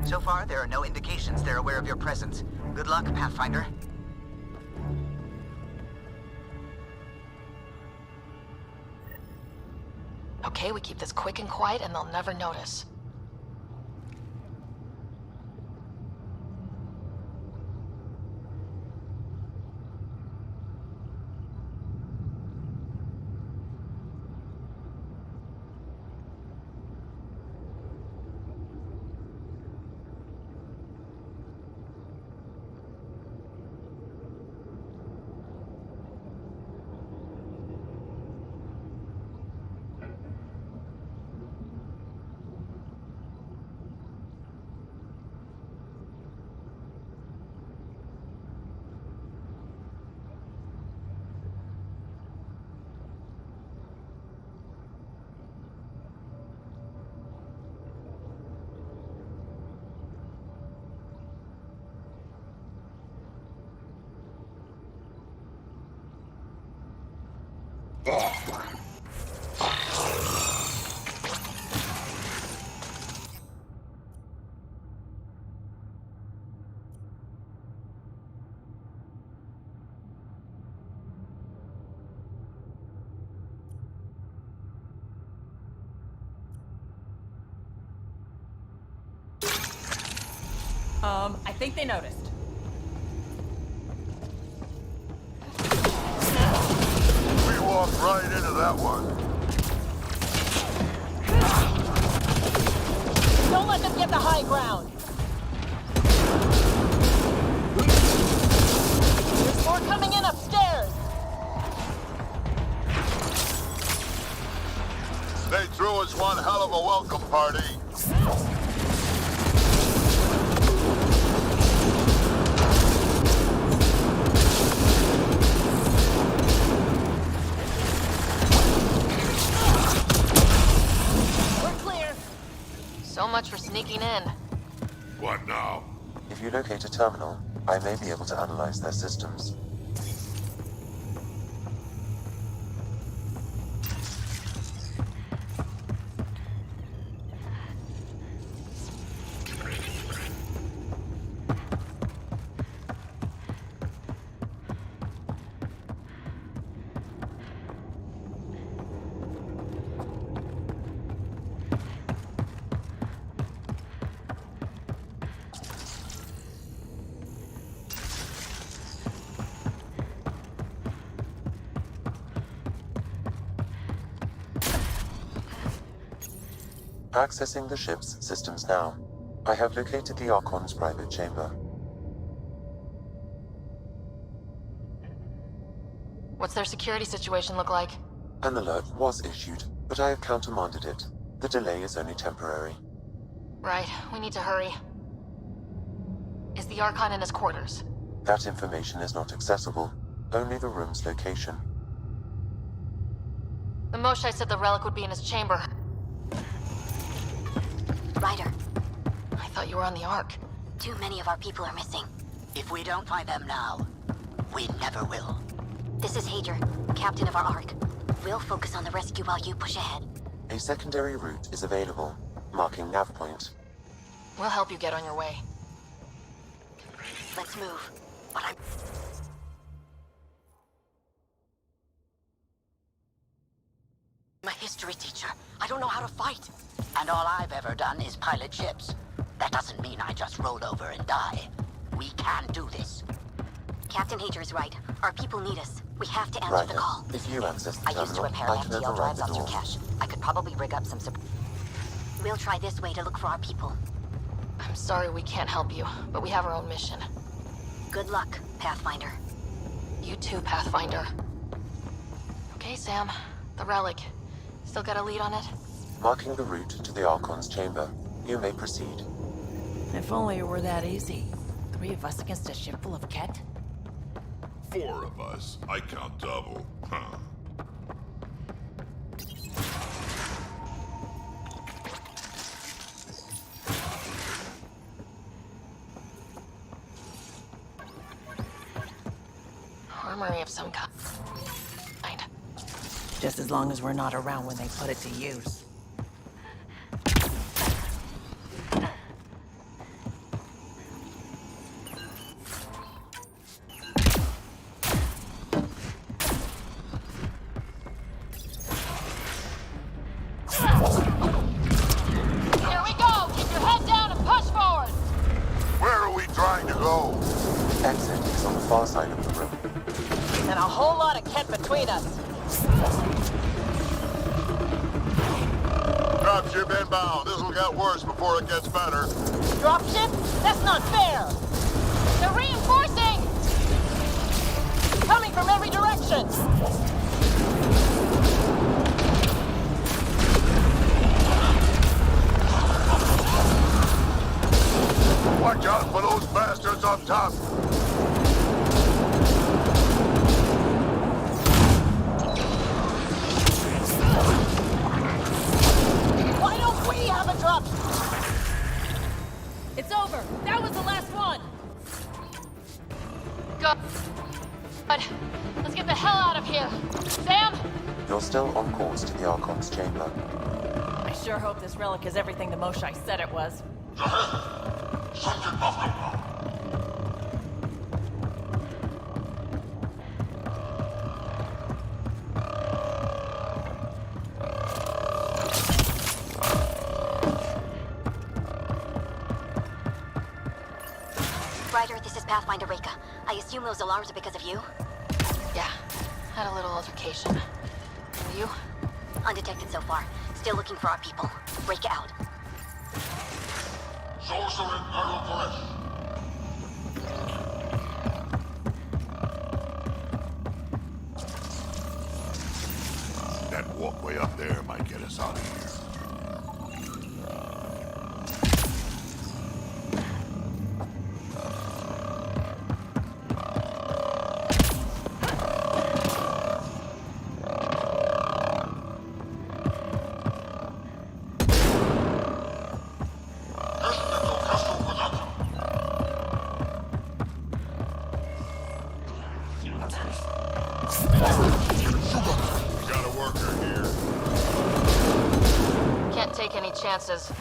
So far, there are no indications they're aware of your presence. Good luck, Pathfinder.
Okay, we keep this quick and quiet and they'll never notice.
I think they noticed.
We walked right into that one.
Don't let them get the high ground. There's more coming in upstairs.
They threw us one hell of a welcome party.
So much for sneaking in.
What now?
If you locate a terminal, I may be able to analyze their systems. Accessing the ship's systems now. I have located the Archon's private chamber.
What's their security situation look like?
An alert was issued, but I have countermanded it. The delay is only temporary.
Right, we need to hurry. Is the Archon in his quarters?
That information is not accessible, only the room's location.
The Moshae said the relic would be in his chamber.
Ryder,
I thought you were on the Ark.
too many of our people are missing. If we don't find them now, we never will. This is Hager, captain of our Ark. We'll focus on the rescue while you push ahead.
A secondary route is available, marking nav point.
We'll help you get on your way.
Let's move. But I'm... I'm a history teacher. I don't know how to fight. And all I've ever done is pilot ships. That doesn't mean I just roll over and die. We can do this. Captain Hager is right. Our people need us. We have to answer the call.
If you access the
I used to
terminal,
repair
I can
FTL
override
drives
the
on through
door.
cache. I could probably rig up some We'll try this way to look for our people.
I'm sorry we can't help you, but we have our own mission.
Good luck, Pathfinder.
You too, Pathfinder. Okay, Sam. The relic. Still got a lead on it?
Marking the route to the Archon's chamber. You may proceed.
If only it were that easy. 3 of us against a ship full of Ket?
4 of us. I count double. Huh.
Armory of some kind.
Just as long as we're not around when they put it to use.
Here we go! Keep your head down and push forward!
Where are we trying to go?
Exit is on the far side of the room.
And a whole lot of Ket between us.
Dropship inbound. This'll get worse before it gets better.
Dropship? That's not fair!
They're reinforcing!
Coming from every direction!
Watch out for those bastards up top.
Why don't we have a drop? It's over. That was the last one.
Go. But let's get the hell out of here. Sam,
You're still on course to the Archon's chamber.
I sure hope this relic is everything the Moshai said it was.
Ryder, this is Pathfinder Reka. I assume those alarms are because of you?
Yeah, had a little altercation. And you?
Undetected so far. Still looking for our people. Reka out.
That walkway up there might get us out of here.
Chances.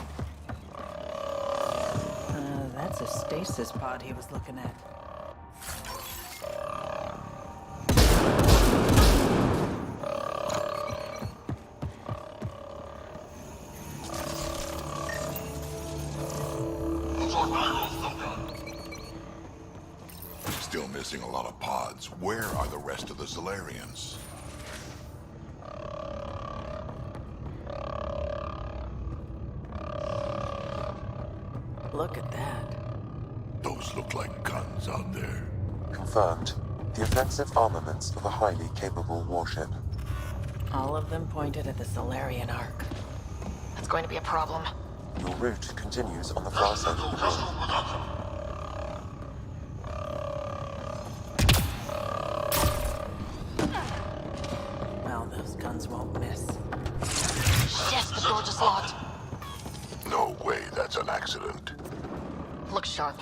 That's a stasis pod he was looking at.
Still missing a lot of pods. Where are the rest of the Solarians?
Look at that.
Those look like guns out there.
Confirmed. The offensive armaments of a highly capable warship.
All of them pointed at the Solarian Ark.
That's going to be a problem.
Your route continues on the far side of the grid.
Well, those guns won't miss.
Yes, the door just locked.
No way that's an accident.
Look sharp.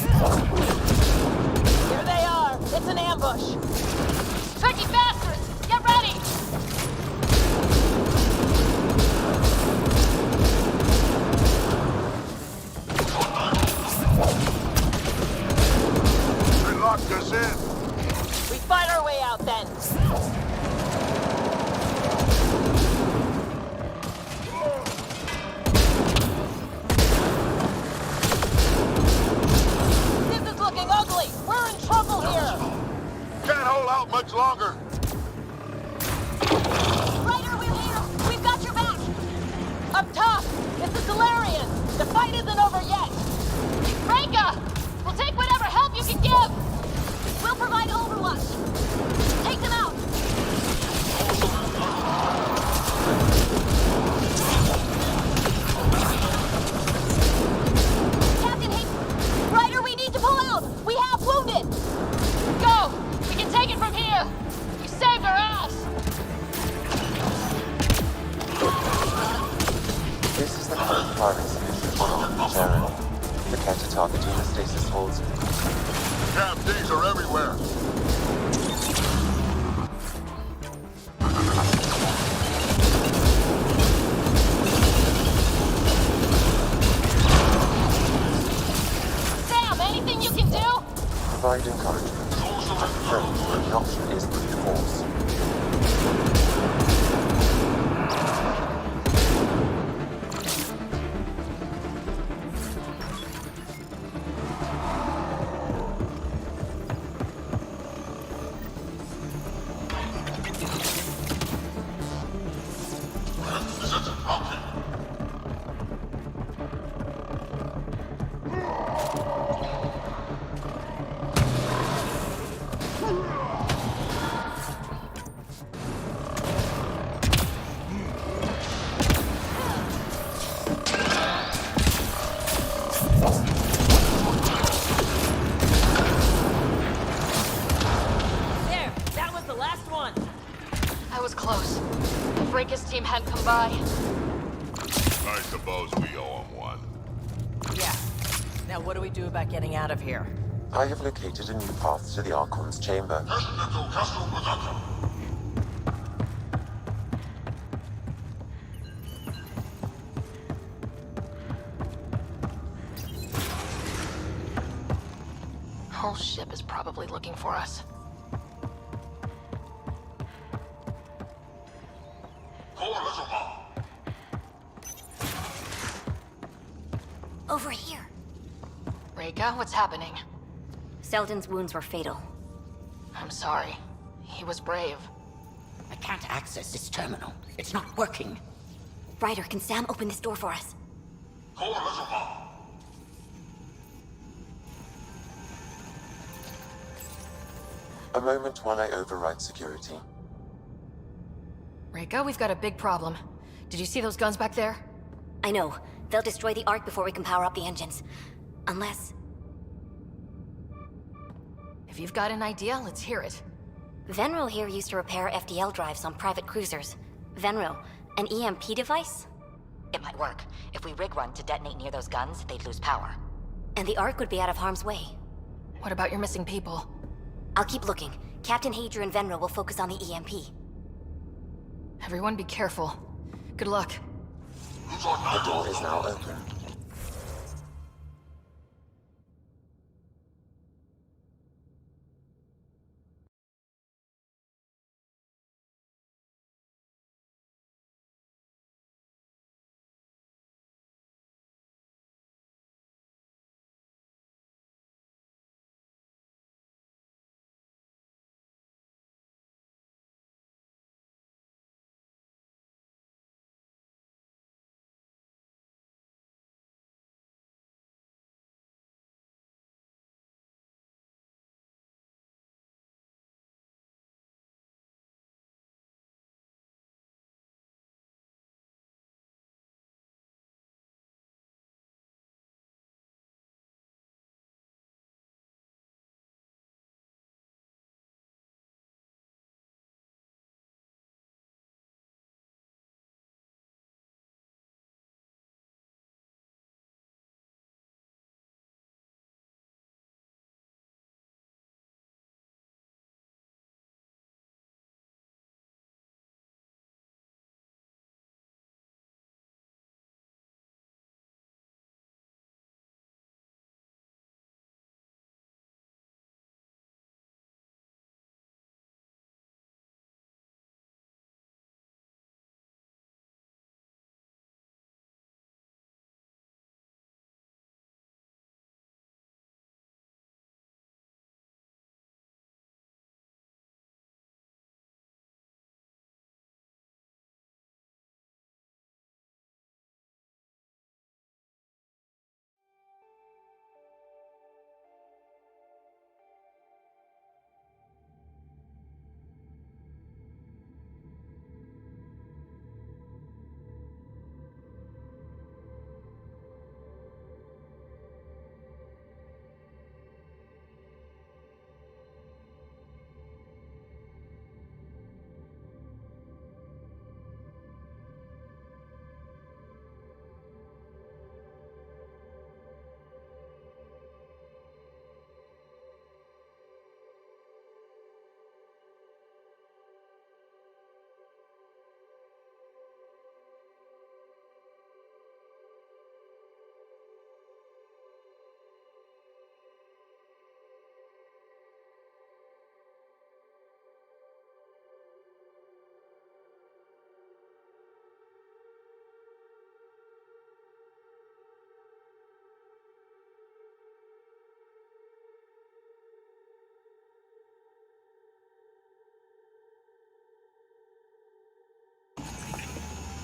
Here they are! It's an ambush!
Tricky bastards! Get ready!
They locked us in.
We fight our way out then!
Much longer.
Ryder, we're here! We've got your back! Up top! It's the Solarians! The fight isn't over yet!
Reka! We'll take whatever help you can give!
We'll provide overwatch! Take them out!
Captain Hayes! Ryder, we need to pull out! We have wounded!
Go! We can take it from here! You saved our ass!
This is the current firing solution on Sharon. The Cat are targeting the stasis holds.
Captains are everywhere.
Sam, anything you can do?
Provide encouragement. I'm afraid the option is brute force.
Reka's team hadn't come by.
I suppose we owe him one.
Yeah. Now what do we do about getting out of here?
I have located a new path to the Archon's chamber.
whole ship is probably looking for us.
Over here.
Reika, what's happening?
Selden's wounds were fatal.
I'm sorry. He was brave.
I can't access this terminal. It's not working.
Ryder, can Sam open this door for us?
A moment while I override security.
Reika, we've got a big problem. Did you see those guns back there?
I know. They'll destroy the Ark before we can power up the engines. Unless...
If you've got an idea, let's hear it.
Venril here used to repair FDL drives on private cruisers. Venril, an EMP device?
It might work. If we rig one to detonate near those guns, they'd lose power.
And the Ark would be out of harm's way.
What about your missing people?
I'll keep looking. Captain Hadra and Venril will focus on the EMP.
Everyone be careful. Good luck.
The door is now open.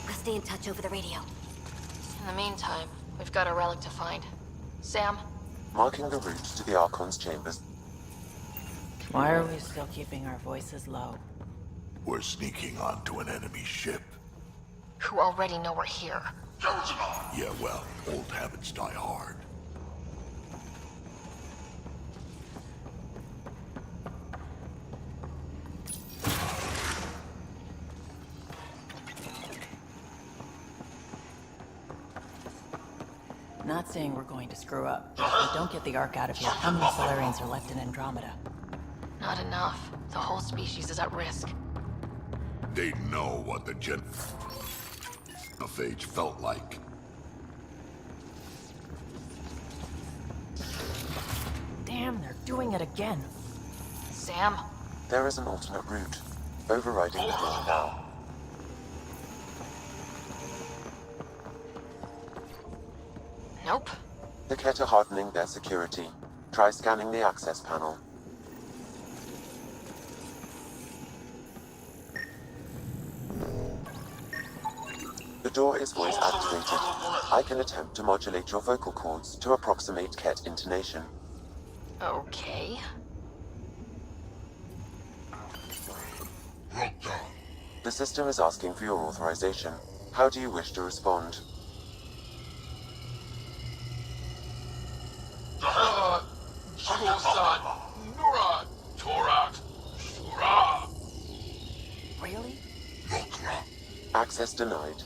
I'll stay in touch over the radio.
In the meantime, we've got a relic to find. Sam?
Marking the route to the Archon's chambers.
Why are we still keeping our voices low?
We're sneaking onto an enemy ship.
Who already know we're here.
Yeah, well, old habits die hard.
Not saying we're going to screw up, but if we don't get the Ark out of here, how many Solarians are left in Andromeda?
Not enough. The whole species is at risk.
They know what the Gen of Age felt like.
Damn, they're doing it again.
Sam?
There is an alternate route. Overriding the door now.
Nope.
The Ket are hardening their security. Try scanning the access panel. The door is voice activated. I can attempt to modulate your vocal cords to approximate Ket intonation.
Okay.
The system is asking for your authorization. How do you wish to respond?
Really?
Access denied.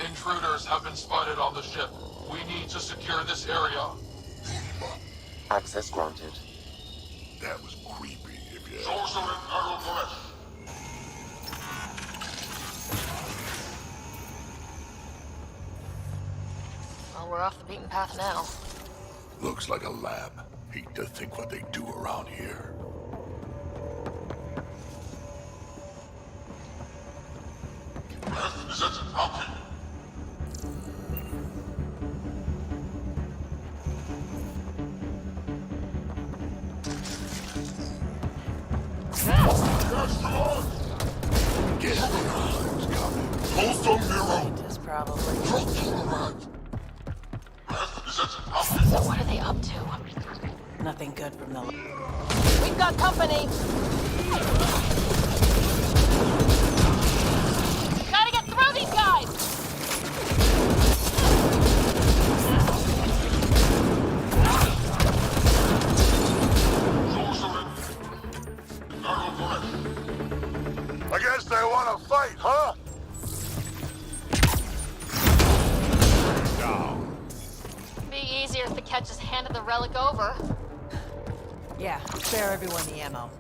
Intruders have been spotted on the ship. We need to secure this area.
Access granted.
That was creepy, if you...
Well, we're off the beaten path now.
Looks like a lab. Hate to think what they do around here.
Scientists, probably.
So what are they up to?
Nothing good from the...
We've got company! Gotta get through these guys!
I guess they want to fight, huh? Down.
Be easier if the Ket just handed the relic over.
Yeah, spare everyone the ammo.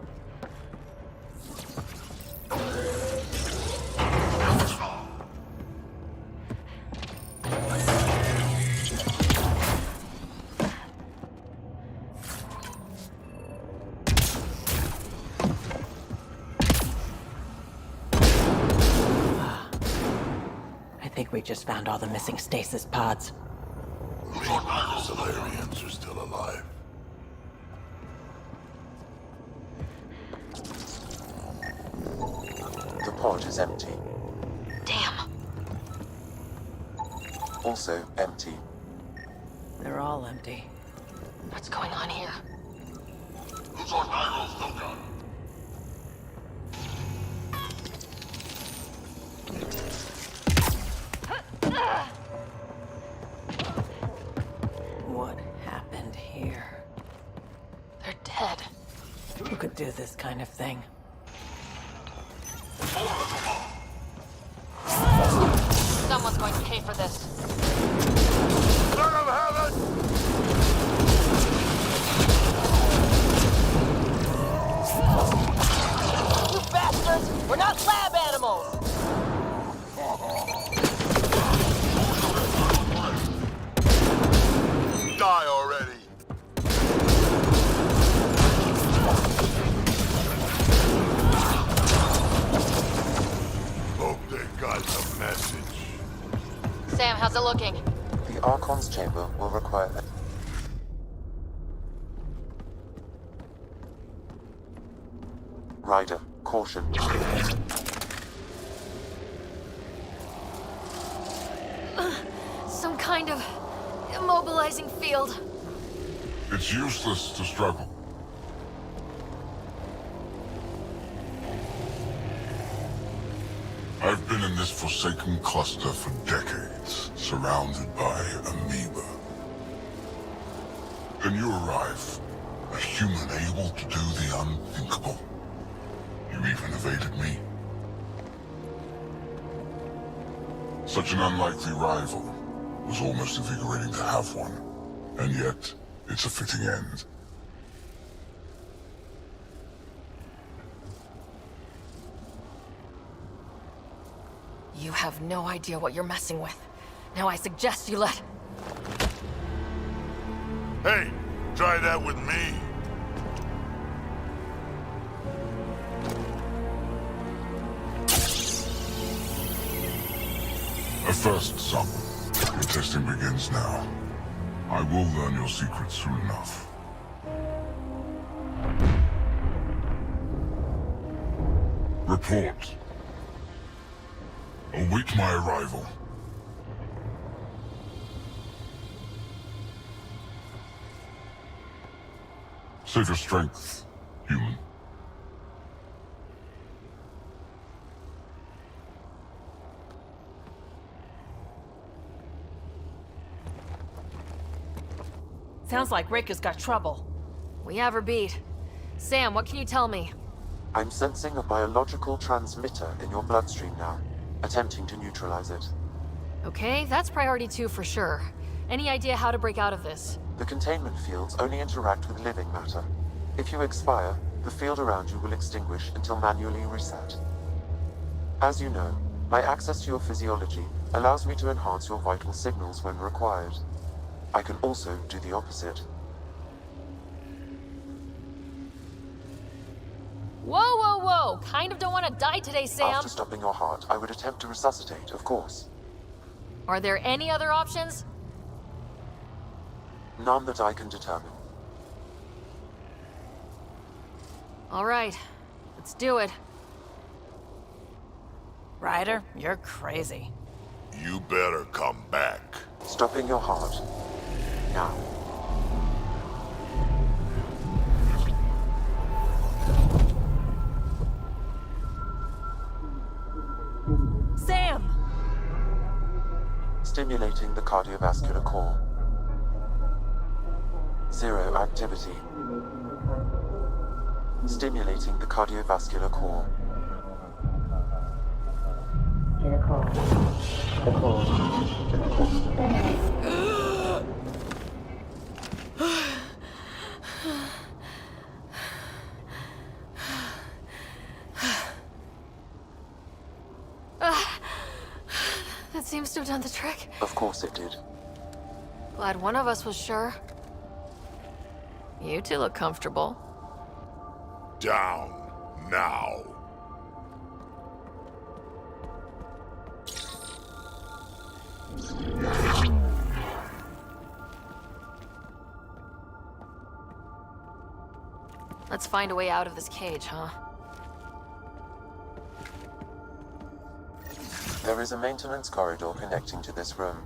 I think we just found all the missing stasis pods.
The Solarians are still alive.
The pod is empty.
Damn.
Also empty.
They're all empty.
What's going on here?
What happened here?
They're dead.
Who could do this kind of thing?
Someone's going to pay for this.
Let them have it!
You bastards! We're not lab animals!
Die already! Hope they got the message.
Sam, how's it looking?
The Archon's chamber will require... Ryder, caution.
Some kind of immobilizing field.
It's useless to struggle. I've been in this forsaken cluster for decades, surrounded by amoeba. Then you arrive, a human able to do the unthinkable. You even evaded me. Such an unlikely rival. Was almost invigorating to have one. And yet, it's a fitting end.
You have no idea what you're messing with. Now I suggest you let...
Hey, Try that with me. A first, son. Your testing begins now. I will learn your secrets soon enough. Report. Await my arrival. Save your strength, human.
Sounds like Rick has got trouble.
We have her beat. Sam, what can you tell me?
I'm sensing a biological transmitter in your bloodstream now, attempting to neutralize it.
Okay, that's priority 2 for sure. Any idea how to break out of this?
The containment fields only interact with living matter. If you expire, the field around you will extinguish until manually reset. As you know, my access to your physiology allows me to enhance your vital signals when required. I can also do the opposite.
Whoa, whoa, whoa! Kind of don't want to die today, Sam!
After stopping your heart, I would attempt to resuscitate, of course.
Are there any other options?
None that I can determine.
All right, let's do it.
Ryder, you're crazy.
You better come back.
Stopping your heart. Now.
Sam!
Stimulating the cardiovascular core. 0 activity. Stimulating the cardiovascular core.
That seems to have done the trick.
Of course it did.
Glad one of us was sure. You two look comfortable.
Down, now.
Let's find a way out of this cage, huh?
There is a maintenance corridor connecting to this room.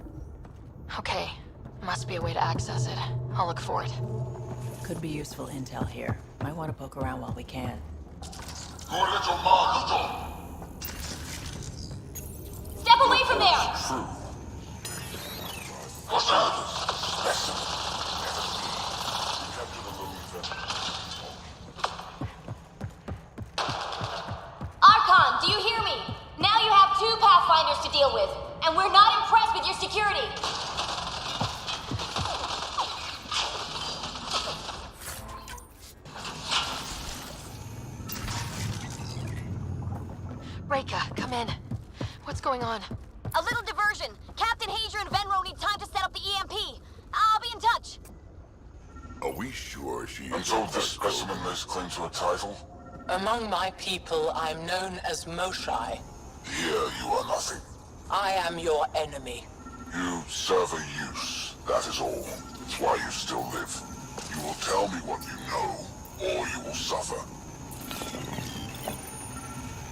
Okay. Must be a way to access it. I'll look for it.
Could be useful intel here. Might want to poke around while we can.
Step away from there! Archon, do you hear me? Now you have 2 Pathfinders to deal with, and we're not impressed with your security.
Reka, come in. What's going on?
A little diversion. Captain Hager and Venro need time to set up the EMP. I'll be in touch.
Are we sure she... Until this specimen lays claim to a title?
Among my people, I'm known as Moshai.
Here you are nothing.
I am your enemy.
You serve a use, that is all. It's why you still live. You will tell me what you know, or you will suffer.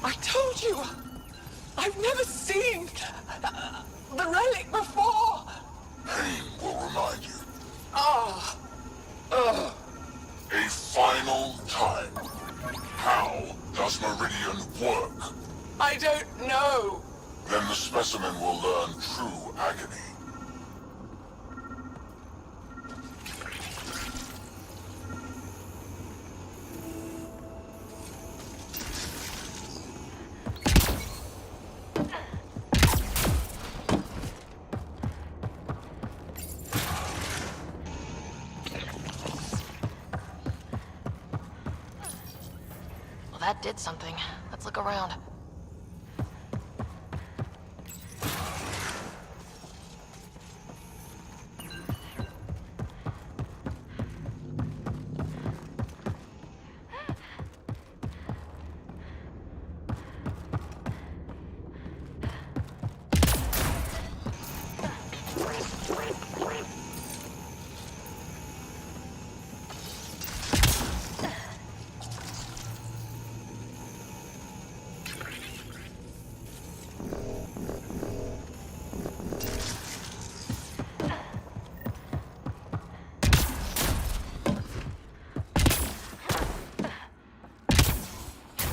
I told you! I've never seen the relic before!
Pain will remind you.
Ah!
A final time. How does Meridian work?
I don't know!
Then the specimen will learn true agony.
Well, that did something. Let's look around.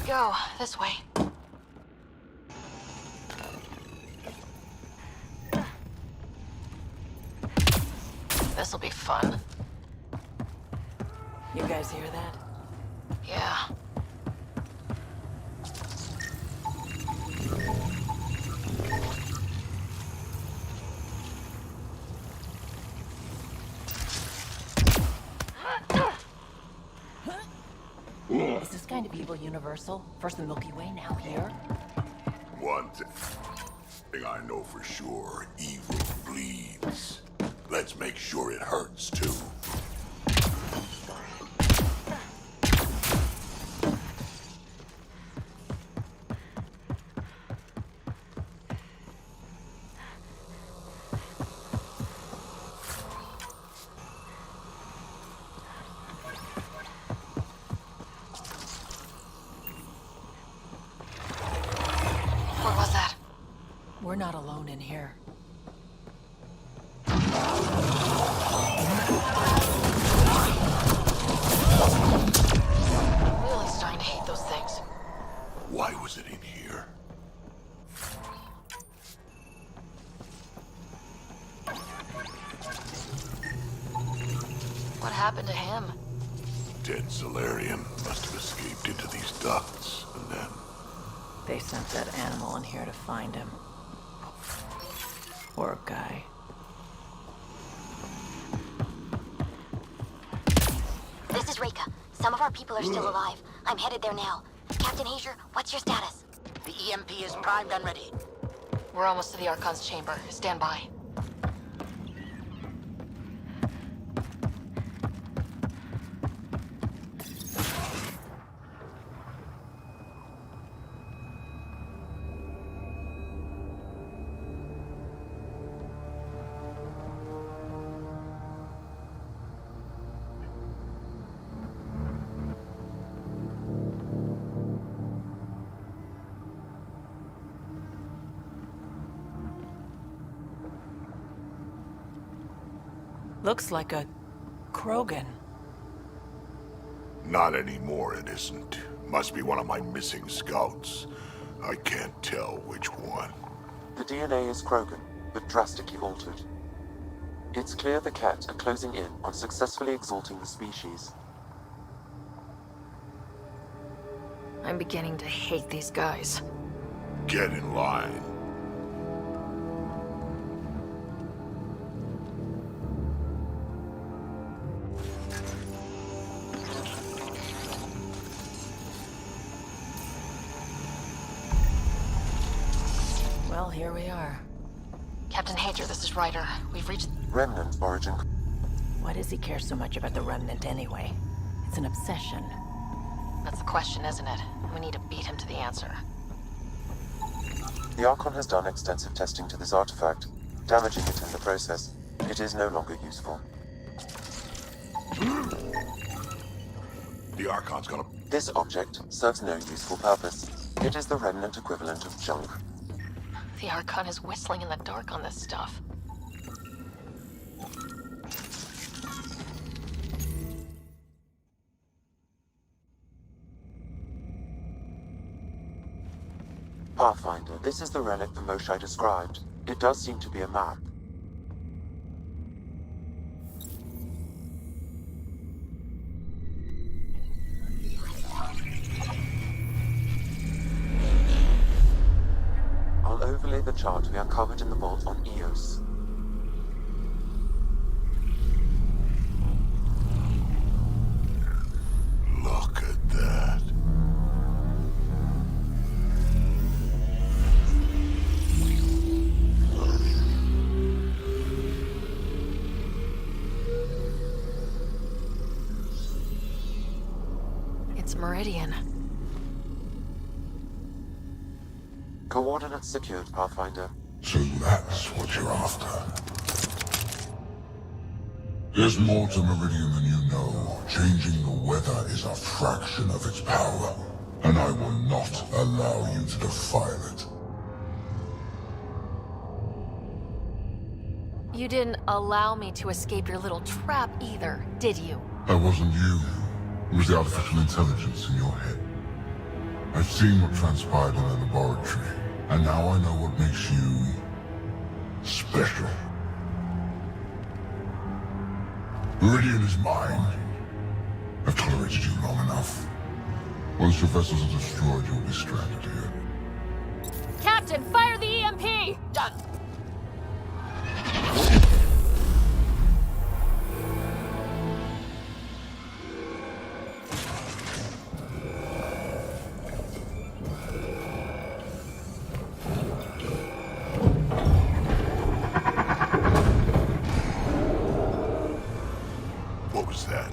we go. This way. This'll be fun.
You guys hear that?
Yeah.
Is this kind of evil universal? First the Milky Way, now here?
One thing I know for sure, evil bleeds. Let's make sure it hurts too.
What was that?
We're not alone in here.
I'm really starting to hate those things.
Why was it in here?
What happened to him?
Dead Solarian must have escaped into these ducts, and then...
They sent that animal in here to find him. Poor guy.
This is Reika. Some of our people are still alive. I'm headed there now. Captain Hazer, what's your status?
The EMP is primed and ready.
We're almost to the Archon's chamber. Stand by.
Looks like a Krogan.
Not anymore, it isn't. Must be one of my missing scouts. I can't tell which one.
The DNA is Krogan, but drastically altered. It's clear the Cat are closing in on successfully exalting the species.
I'm beginning to hate these guys.
Get in line.
Well, here we are.
Captain Hager, this is Ryder. We've reached...
Remnant origin.
Why does he care so much about the Remnant anyway? It's an obsession.
That's the question, isn't it? We need to beat him to the answer.
The Archon has done extensive testing to this artifact, damaging it in the process. It is no longer useful.
The Archon's gonna...
This object serves no useful purpose. It is the Remnant equivalent of junk.
The Archon is whistling in the dark on this stuff.
Pathfinder, this is the relic the Moshai described. It does seem to be a map. I'll overlay the chart we uncovered in the vault on Eos.
Look at that.
It's Meridian.
Coordinates secured, Pathfinder.
So that's what you're after. There's more to Meridian than you know. Changing the weather is a fraction of its power, and I will not allow you to defile it.
You didn't allow me to escape your little trap either, did you?
That wasn't you. It was the artificial intelligence in your head. I've seen what transpired in the laboratory, and now I know what makes you special. Viridian is mine. I've tolerated you long enough. Once your vessels are destroyed, you'll be stranded here.
Captain, fire the EMP!
Done.
What was that?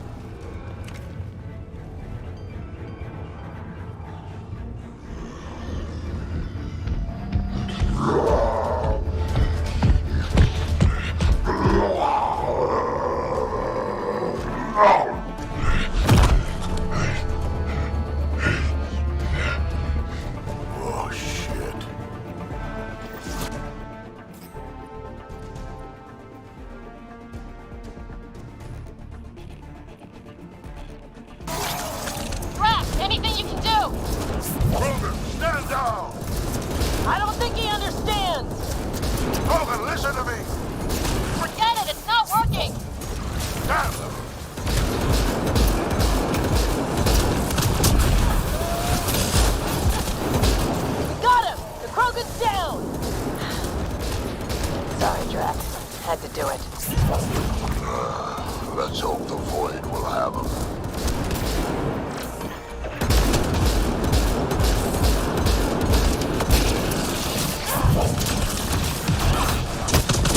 Oh, shit.
Drax, anything you can do?
Krogan, stand down!
I don't think he understands.
Krogan, listen to me!
Forget it, it's not working.
Damn them!
We got him. The Krogan's down.
Sorry, Drax. Had to do it.
Let's hope the Void will have him.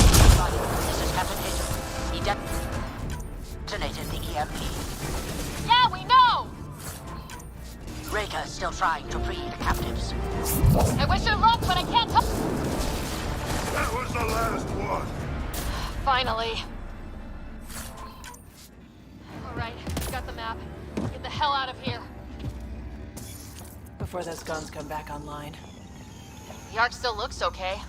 This is Captain Hager. He detonated the EMP.
Yeah, we know.
Reka is still trying to free the captives.
I wish her luck, but I can't help.
That was the last one!
Finally. Alright, got the map. Get the hell out of here.
Before those guns come back online.
The Ark still looks okay.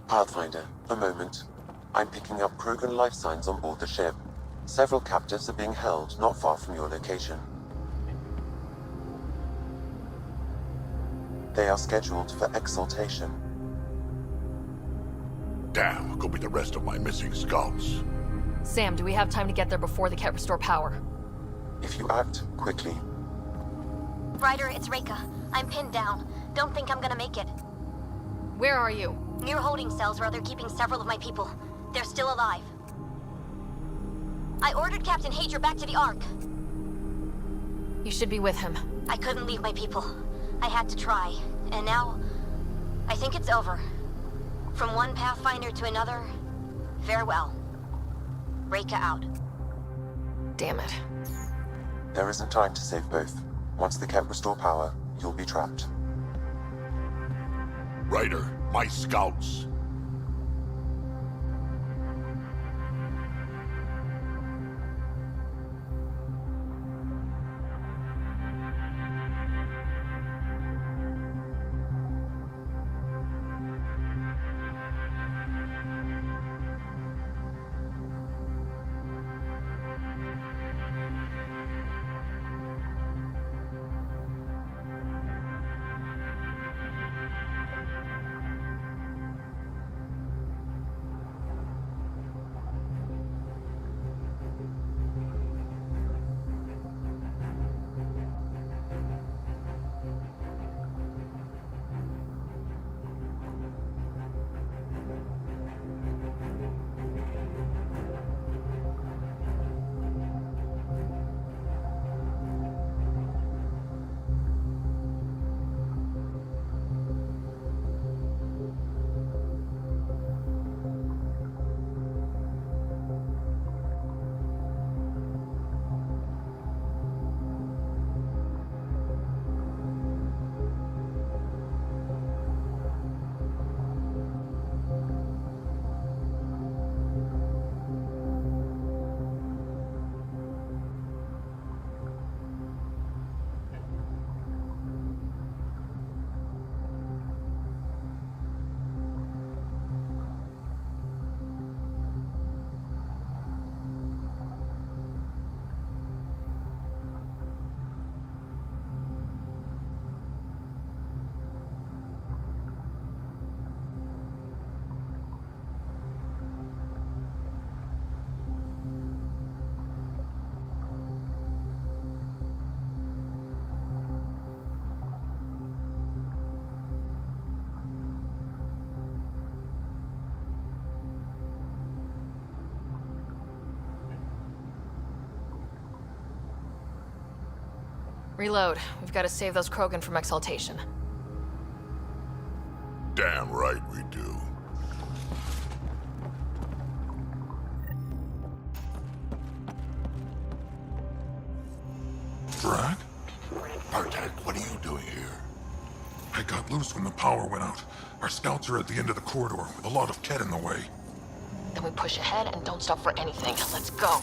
Pathfinder, a moment. I'm picking up Krogan life signs on board the ship. Several captives are being held not far from your location. They are scheduled for exaltation.
Damn, go be the rest of my missing scouts.
Sam, do we have time to get there before the Ket restore power?
If you act quickly,
Ryder, it's Reka. I'm pinned down. Don't think I'm gonna make it.
Where are you?
Near holding cells where they're keeping several of my people. They're still alive. I ordered Captain Hager back to the Ark.
You should be with him.
I couldn't leave my people. I had to try. And now, I think it's over. From one Pathfinder to another, farewell. Reka out.
Damn it.
there isn't time to save both. Once the Ket restore power, you'll be trapped.
Ryder, my scouts.
Reload. We've got to save those Krogan from exaltation.
Damn right we do.
Drag? Bartek, what are you doing here? I got loose when the power went out. Our scouts are at the end of the corridor with a lot of Ket in the way.
Then we push ahead and don't stop for anything. Let's go.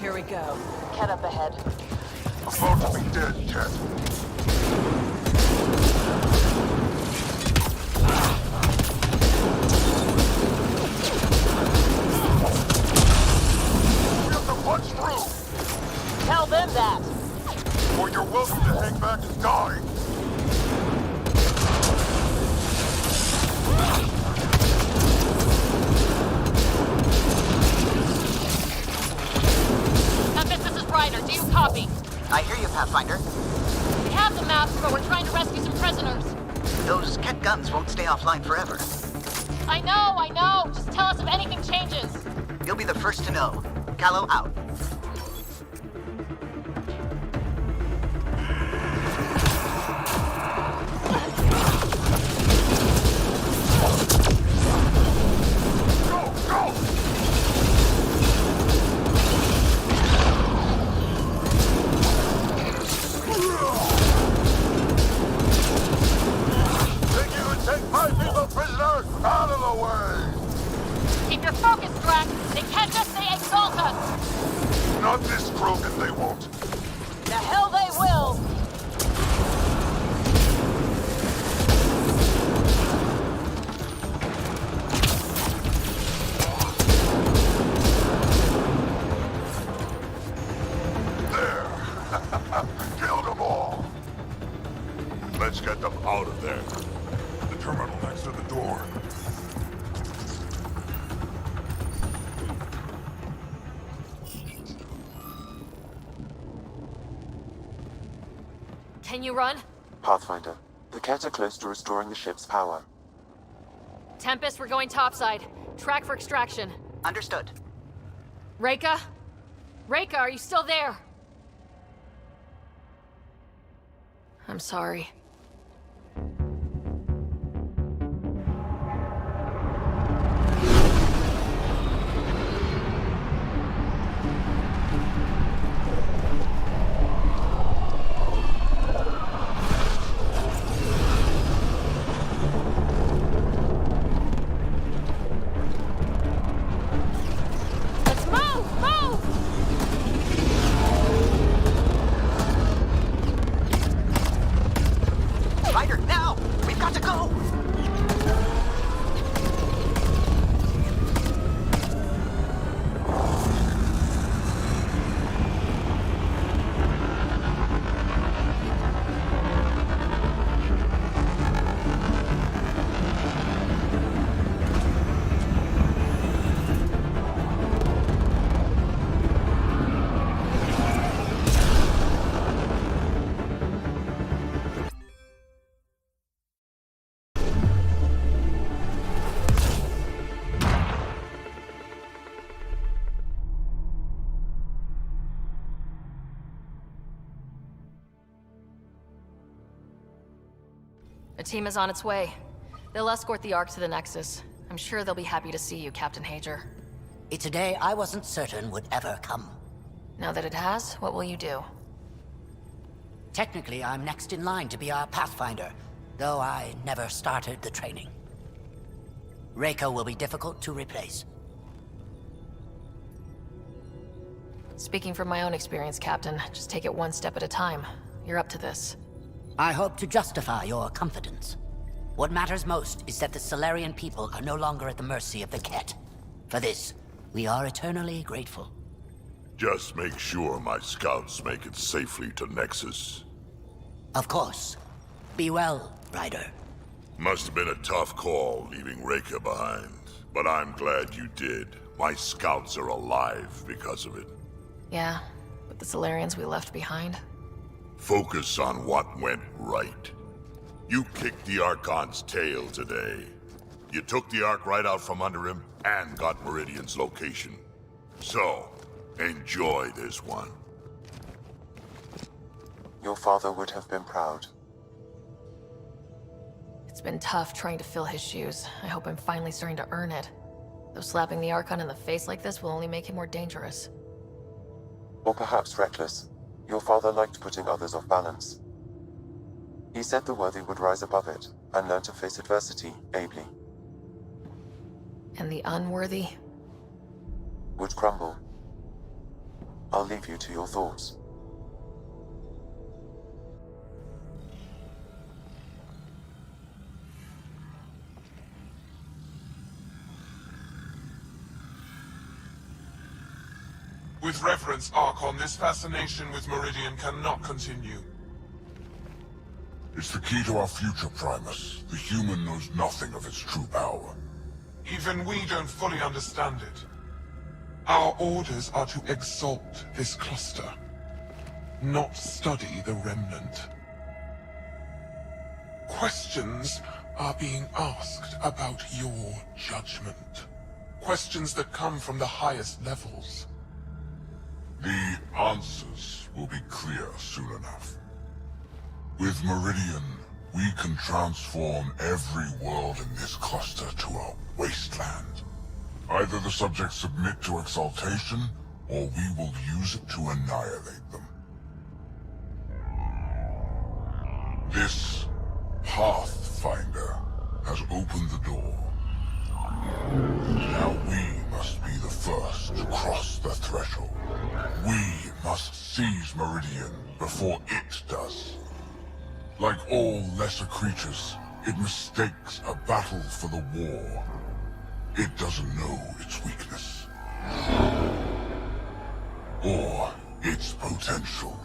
Here we go.
Ket up ahead.
About to be dead, Ket. We have to punch through!
Tell them that!
Or you're welcome to hang back and die!
Tempest, this is Ryder. Do you copy?
I hear you, Pathfinder.
We have the maps, but we're trying to rescue some prisoners.
Those Ket guns won't stay offline forever.
I know. Just tell us if anything changes.
You'll be the first to know. Callow out.
Keep your focus, Drax. They can't just say exalt us.
Not this Krogan, they won't.
The hell they will!
Killed them all! Let's get them out of there. The terminal next to the door.
Can you run?
Pathfinder, the Ket are close to restoring the ship's power.
Tempest, we're going topside. Track for extraction.
Understood.
Reika? Reika, are you still there? I'm sorry. A team is on its way. They'll escort the Ark to the Nexus. I'm sure they'll be happy to see you, Captain Hager.
It's a day I wasn't certain would ever come.
Now that it has, what will you do?
Technically, I'm next in line to be our Pathfinder, though I never started the training. Reiko will be difficult to replace.
Speaking from my own experience, Captain, just take it one step at a time. You're up to this.
I hope to justify your confidence. What matters most is that the Solarian people are no longer at the mercy of the Ket. For this, we are eternally grateful.
Just make sure my scouts make it safely to Nexus.
Of course. Be well, Ryder.
Must have been a tough call leaving Reika behind, but I'm glad you did. My scouts are alive because of it.
Yeah, but With the Solarians we left behind?
Focus on what went right. You kicked the Archon's tail today. You took the Ark right out from under him and got Meridian's location. So, enjoy this one.
Your father would have been proud.
It's been tough trying to fill his shoes. I hope I'm finally starting to earn it. Though slapping the Archon in the face like this will only make him more dangerous.
Or perhaps reckless. Your father liked putting others off balance. He said the worthy would rise above it and learn to face adversity ably.
And the unworthy?
Would crumble. I'll leave you to your thoughts.
With reverence, Archon, this fascination with Meridian cannot continue.
It's the key to our future, Primus. The human knows nothing of its true power.
Even we don't fully understand it. Our orders are to exalt this cluster, not study the remnant. Questions are being asked about your judgment. Questions that come from the highest levels.
The answers will be clear soon enough. With Meridian, we can transform every world in this cluster to a wasteland. Either the subjects submit to exaltation, or we will use it to annihilate them. This Pathfinder has opened the door. Now we must be the first to cross the threshold. We must seize Meridian before it does. Like all lesser creatures, it mistakes a battle for the war. It doesn't know its weakness. Or its potential.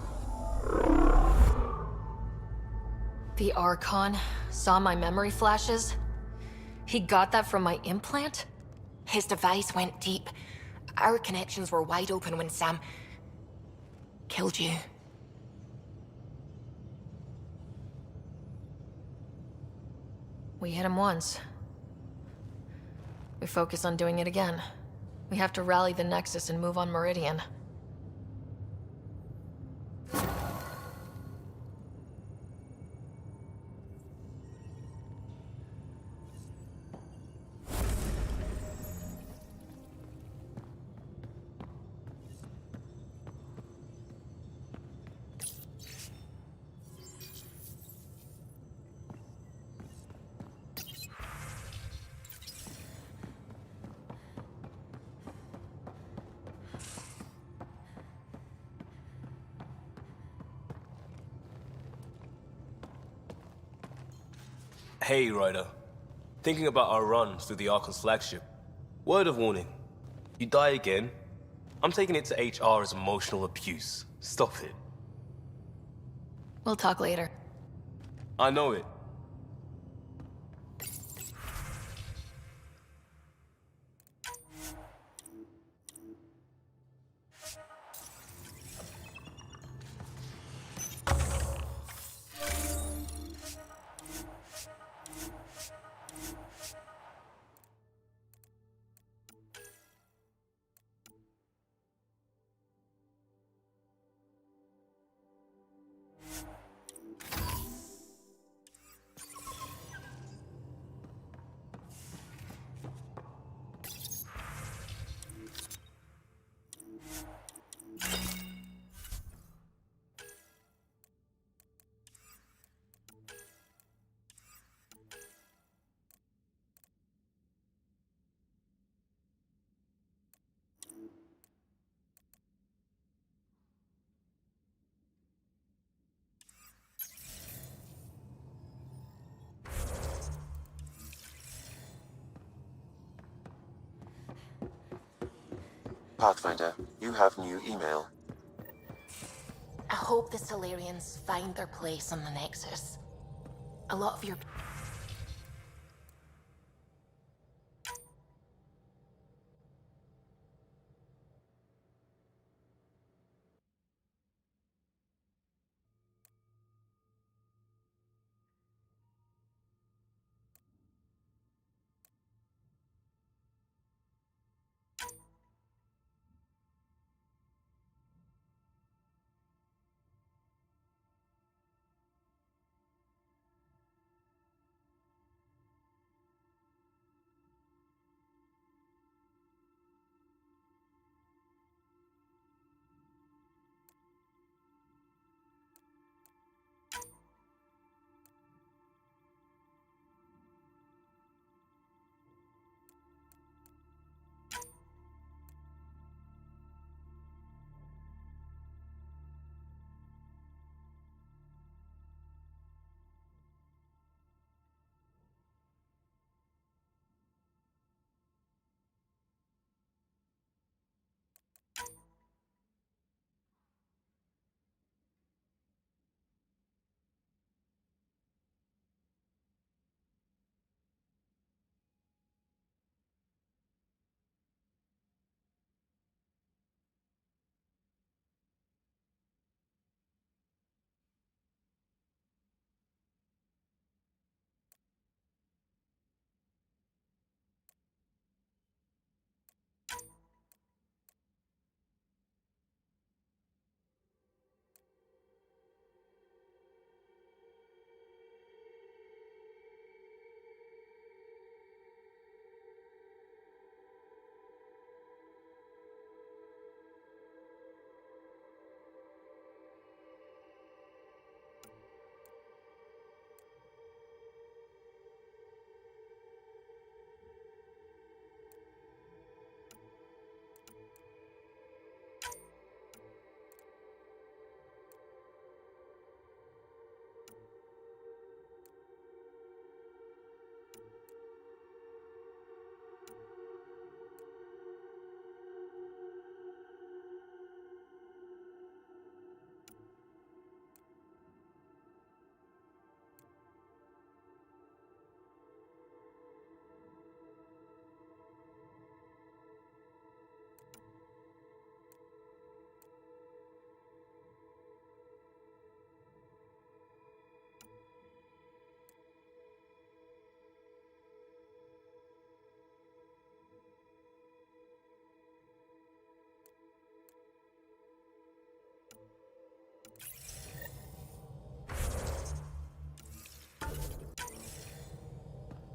The Archon saw my memory flashes? He got that from my implant?
His device went deep. Our connections were wide open when Sam killed you.
We hit him once. We focus on doing it again. We have to rally the Nexus and move on Meridian.
Hey, Ryder. Thinking about our run through the Archon's flagship. Word of warning. You die again, I'm taking it to HR as emotional abuse. Stop it.
We'll talk later.
I know it.
Pathfinder, you have new email.
I hope the Solarians find their place on the Nexus. A lot of your...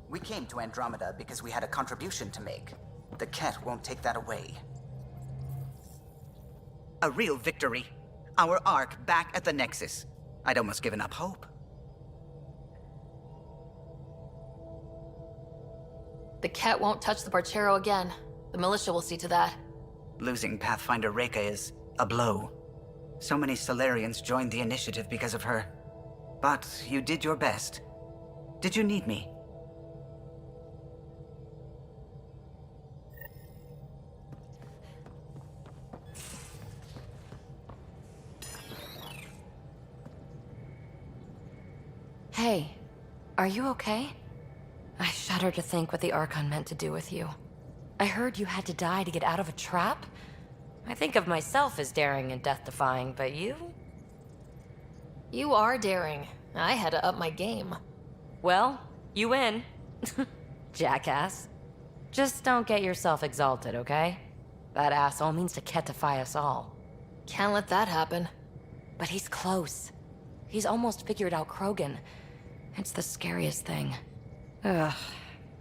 We came to Andromeda because we had a contribution to make. The Ket won't take that away. A real victory. Our Ark back at the Nexus. I'd almost given up hope.
The Ket won't touch the Parchero again. The militia will see to that.
Losing Pathfinder Reika is a blow. So many Solarians joined the initiative because of her. But you did your best. Did you need me?
Hey, are you okay? I shudder to think what the Archon meant to do with you. I heard you had to die to get out of a trap? I think of myself as daring and death-defying, but you?
You are daring. I had to up my game.
Well, you win. Jackass. Just don't get yourself exalted, okay? That asshole means to ketify us all.
Can't let that happen.
But he's close. He's almost figured out Krogan. It's the scariest thing. Ugh.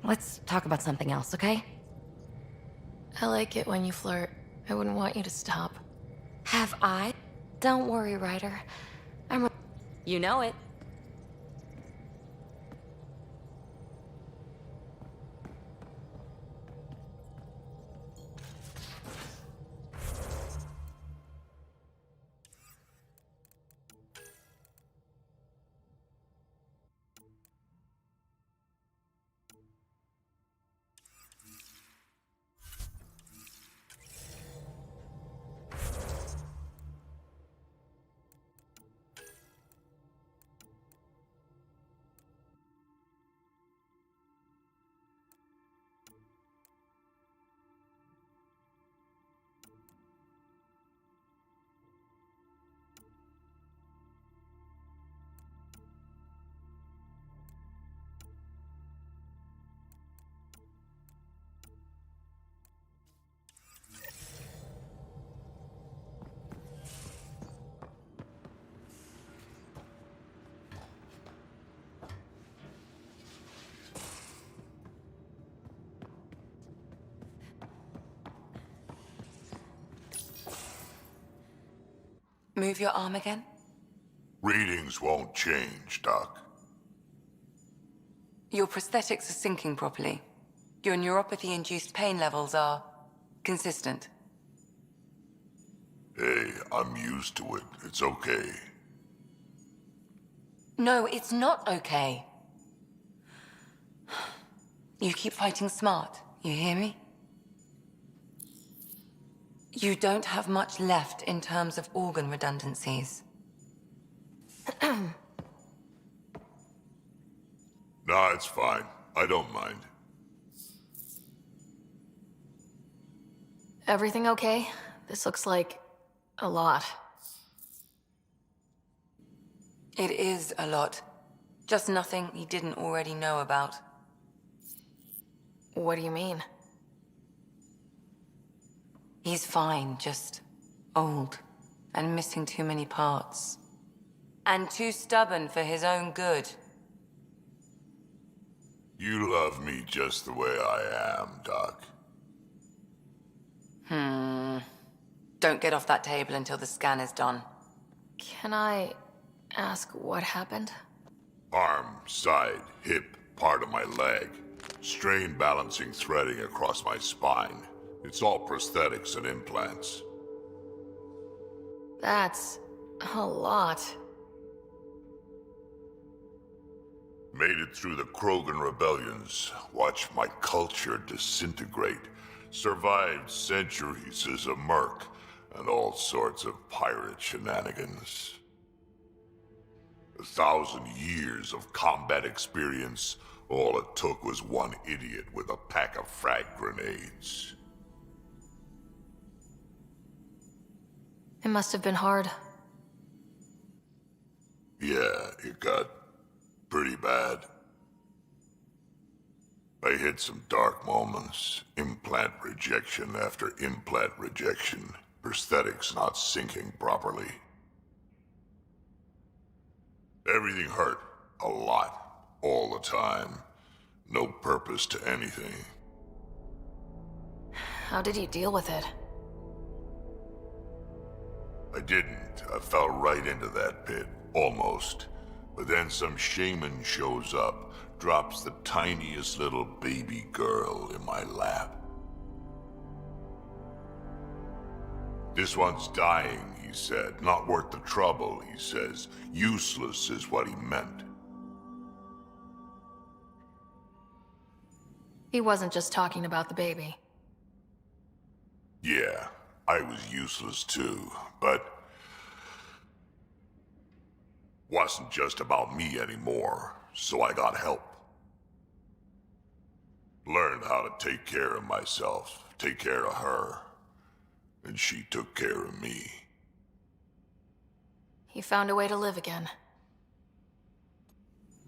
Let's talk about something else, okay?
I like it when you flirt. I wouldn't want you to stop.
Have I? Don't worry, Ryder. You know it. Move your arm again?
Readings won't change, Doc.
Your prosthetics are syncing properly. Your neuropathy-induced pain levels are consistent.
Hey, I'm used to it. It's okay.
No, it's not okay. You keep fighting smart, you hear me? You don't have much left in terms of organ redundancies.
Nah, it's fine. I don't mind.
Everything okay? This looks like a lot.
It is a lot. Just nothing he didn't already know about.
What do you mean?
He's fine, just old and missing too many parts. And too stubborn for his own good.
You love me just the way I am, Doc.
Don't get off that table until the scan is done.
Can I ask what happened?
Arm, side, hip, part of my leg. Strain balancing threading across my spine. It's all prosthetics and implants.
That's a lot.
Made it through the Krogan rebellions. Watched my culture disintegrate. Survived centuries as a merc. And all sorts of pirate shenanigans. 1,000 years of combat experience. All it took was one idiot with a pack of frag grenades.
It must have been hard.
Yeah, it got pretty bad. I hit some dark moments. Implant rejection after implant rejection. Prosthetics not syncing properly. Everything hurt. A lot. All the time. No purpose to anything.
How did you deal with it?
I didn't. I fell right into that pit. Almost. But then some shaman shows up, drops the tiniest little baby girl in my lap. This one's dying, he said. Not worth the trouble, he says. Useless is what he meant.
He wasn't just talking about the baby.
Yeah, I was useless too, but wasn't just about me anymore, so I got help. Learned how to take care of myself, take care of her, and she took care of me.
He found a way to live again.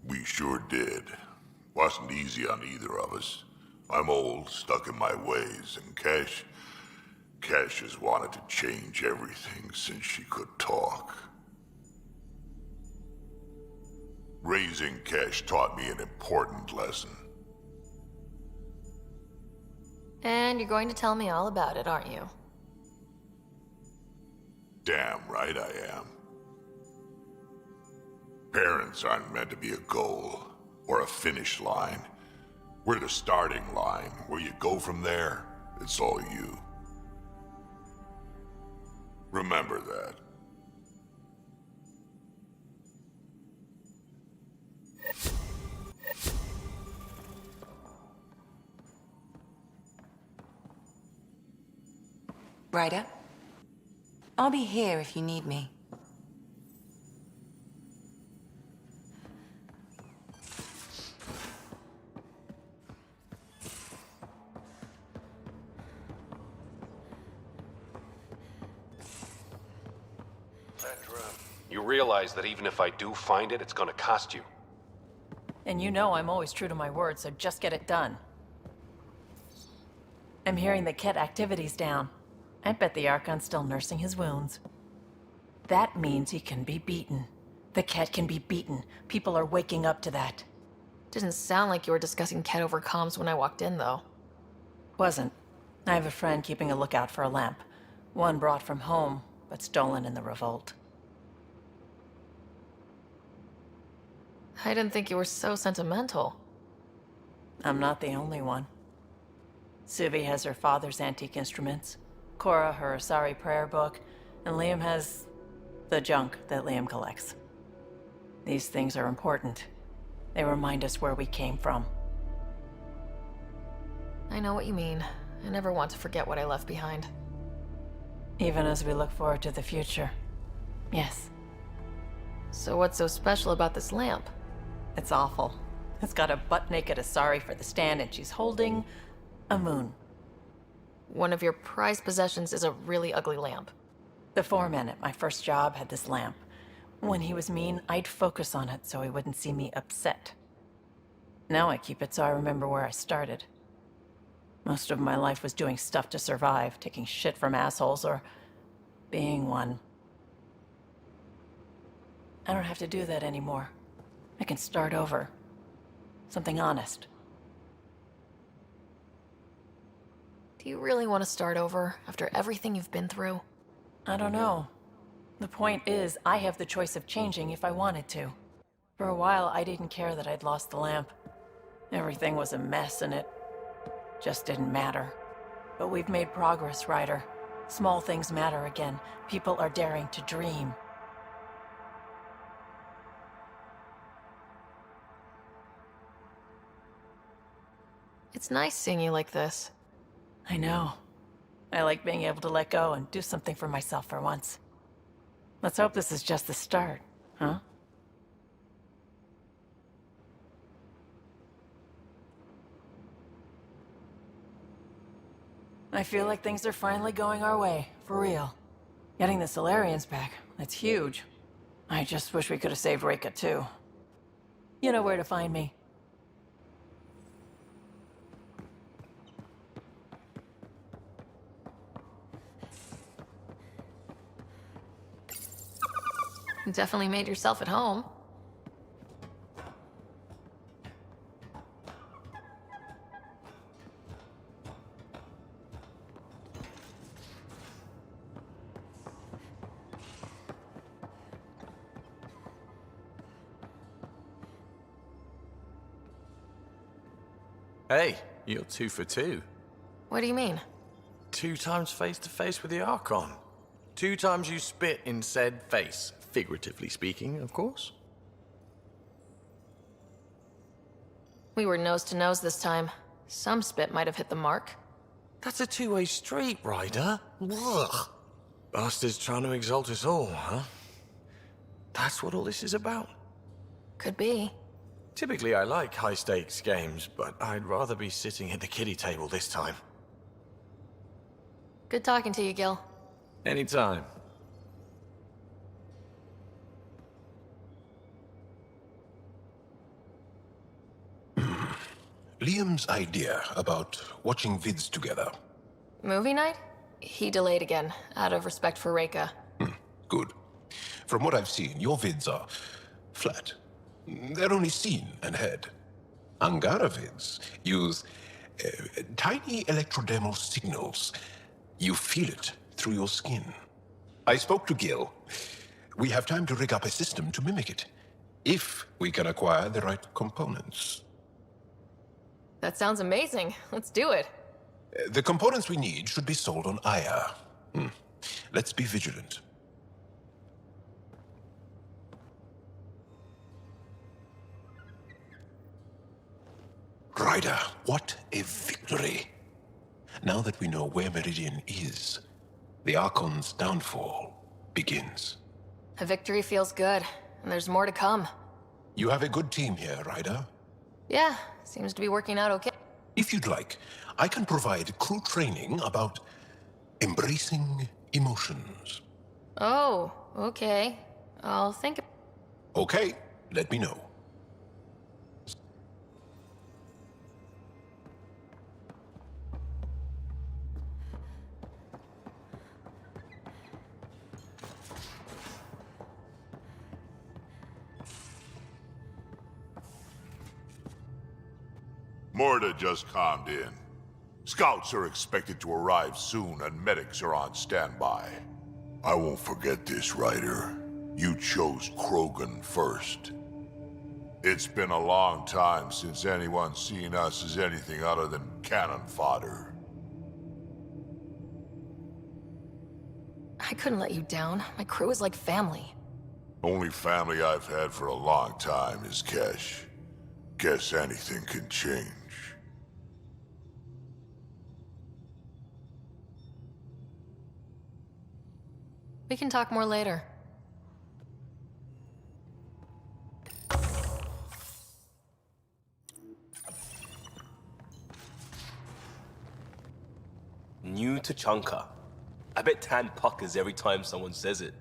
We sure did. Wasn't easy on either of us. I'm old, stuck in my ways, and Cash has wanted to change everything since she could talk. Raising Cash taught me an important lesson.
And you're going to tell me all about it, aren't you?
Damn right I am. Parents aren't meant to be a goal, or a finish line. We're the starting line. Where you go from there, it's all you. Remember that.
Ryder? I'll be here if you need me.
You realize that even if I do find it, it's gonna cost you.
And you know I'm always true to my word, so just get it done. I'm hearing the Ket activity's down. I bet the Archon's still nursing his wounds. That means he can be beaten. The Ket can be beaten. People are waking up to that.
Didn't sound like you were discussing Ket over comms when I walked in, though.
Wasn't. I have a friend keeping a lookout for a lamp. One brought from home, but stolen in the revolt.
I didn't think you were so sentimental.
I'm not the only one. Suvi has her father's antique instruments, Cora her Asari prayer book, and Liam has the junk that Liam collects. These things are important. They remind us where we came from.
I know what you mean. I never want to forget what I left behind.
Even as we look forward to the future. Yes.
So what's so special about this lamp?
It's awful. It's got a butt-naked Asari for the stand, and she's holding a moon.
One of your prized possessions is a really ugly lamp.
The foreman at my first job had this lamp. When he was mean, I'd focus on it so he wouldn't see me upset. Now I keep it so I remember where I started. Most of my life was doing stuff to survive, taking shit from assholes, or being one. I don't have to do that anymore. I can start over. Something honest.
Do you really want to start over after everything you've been through?
I don't know. The point is, I have the choice of changing if I wanted to. For a while, I didn't care that I'd lost the lamp. Everything was a mess and it just didn't matter. But we've made progress, Ryder. Small things matter again. People are daring to dream.
It's nice seeing you like this.
I know. I like being able to let go and do something for myself for once. Let's hope this is just the start, huh? I feel like things are finally going our way, for real. Getting the Solarians back, that's huge. I just wish we could have saved Reika too. You know where to find me.
You definitely made yourself at home.
Hey, you're 2 for 2.
What do you mean?
2 times face-to-face with the Archon. 2 times you spit in said face. Figuratively speaking, of course.
We were nose to nose this time. Some spit might have hit the mark.
That's a two-way street, Ryder. Ugh. Bastards trying to exalt us all, huh? That's what all this is about?
Could be.
Typically, I like high-stakes games, but I'd rather be sitting at the kiddie table this time.
Good talking to you, Gil.
Anytime.
Liam's idea about watching vids together.
Movie night? He delayed again, out of respect for Reika.
Good. From what I've seen, your vids are flat. They're only seen and heard. Angara vids use tiny electrodermal signals. You feel it through your skin. I spoke to Gil. We have time to rig up a system to mimic it, if we can acquire the right components.
That sounds amazing. Let's do it.
The components we need should be sold on Aya. Let's be vigilant. Ryder, what a victory! Now that we know where Meridian is, the Archon's downfall begins.
A victory feels good, and there's more to come.
You have a good team here, Ryder.
Yeah, seems to be working out okay.
If you'd like, I can provide crew training about embracing emotions.
Oh, okay. I'll think.
Okay, let me know.
Morda just calmed in. Scouts are expected to arrive soon and medics are on standby. I won't forget this, Ryder. You chose Krogan first. It's been a long time since anyone's seen us as anything other than cannon fodder.
I couldn't let you down. My crew is like family.
Only family I've had for a long time is Kesh. Guess anything can change.
We can talk more later.
New to Chunka. I bet Tan puckers every time someone says it.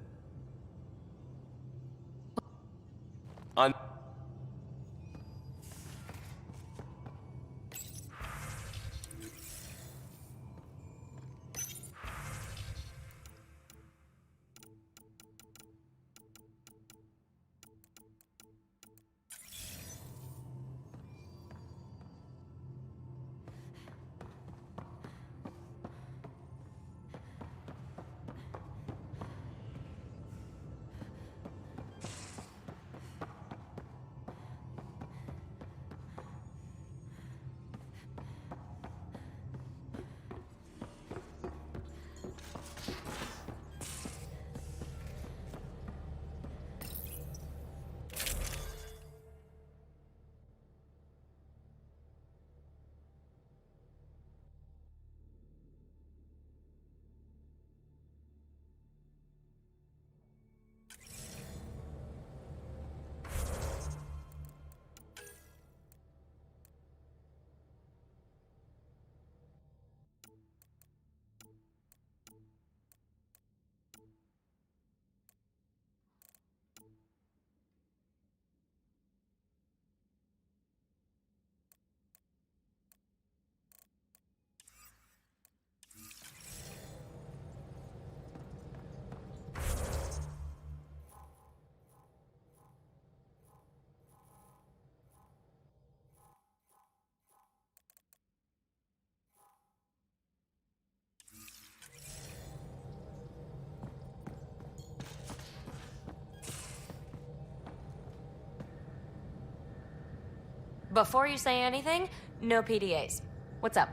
Before you say anything, no PDAs. What's up?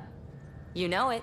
You know it.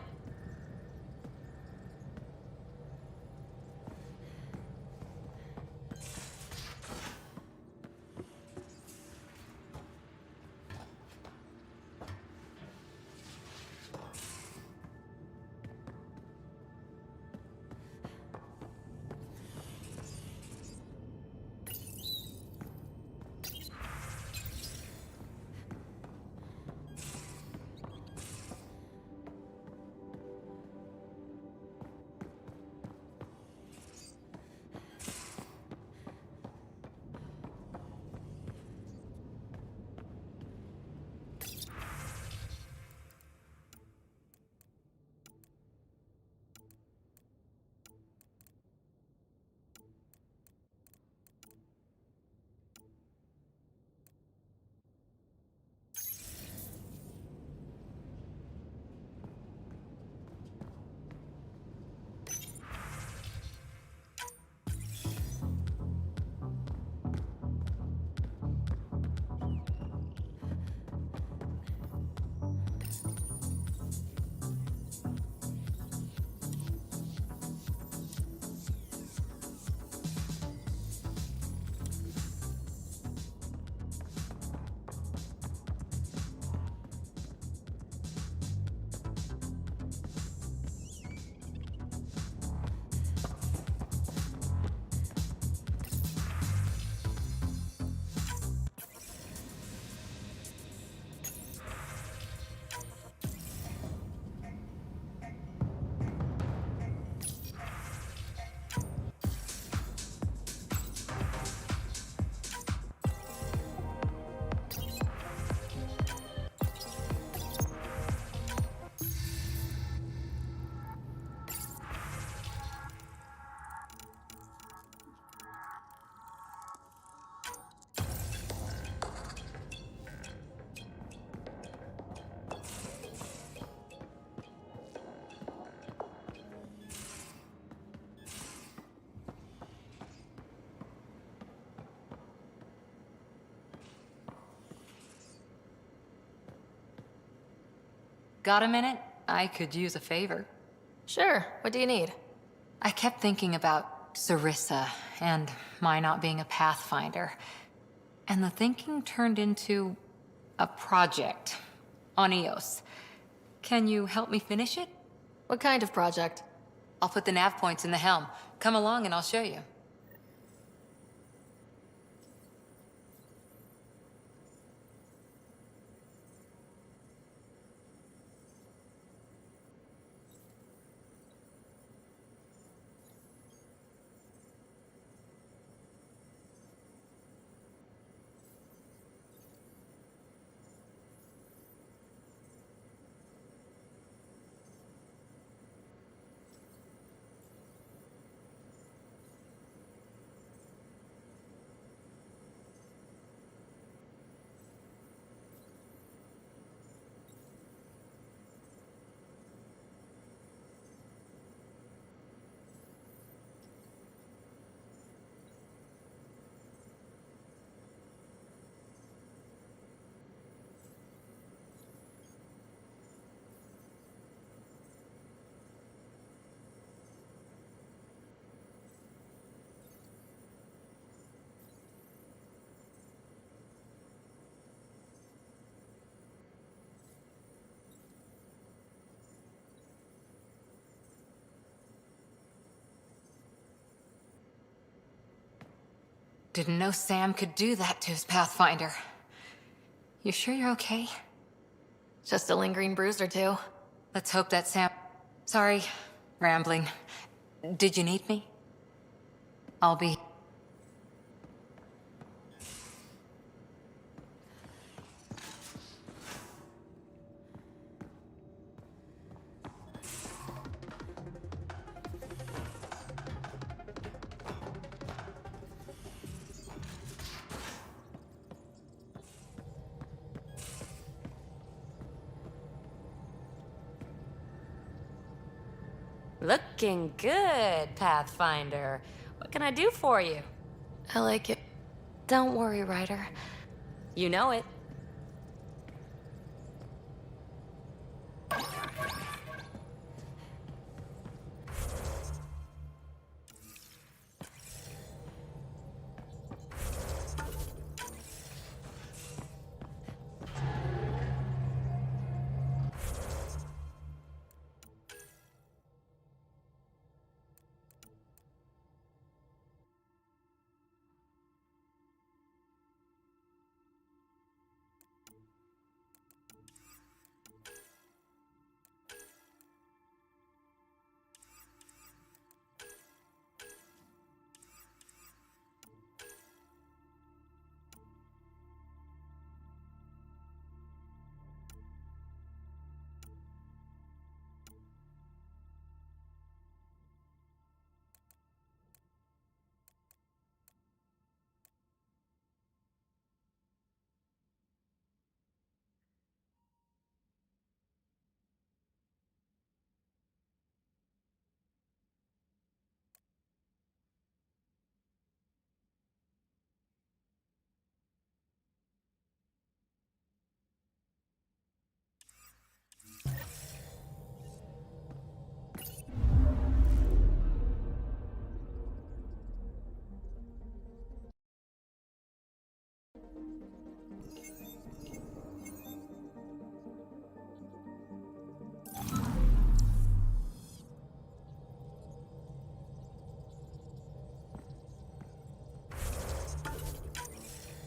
Got a minute? I could use a favor.
Sure, what do you need?
I kept thinking about Sarissa and my not being a Pathfinder. And the thinking turned into a project on Eos. Can you help me finish it?
What kind of project?
I'll put the nav points in the helm. Come along and I'll show you. Didn't know Sam could do that to his Pathfinder. You sure you're okay?
Just a lingering bruise or two.
Let's hope that Sam... Sorry, rambling. Did you need me? I'll be...
Looking good, Pathfinder. What can I do for you?
I like it.
Don't worry, Ryder. You know it.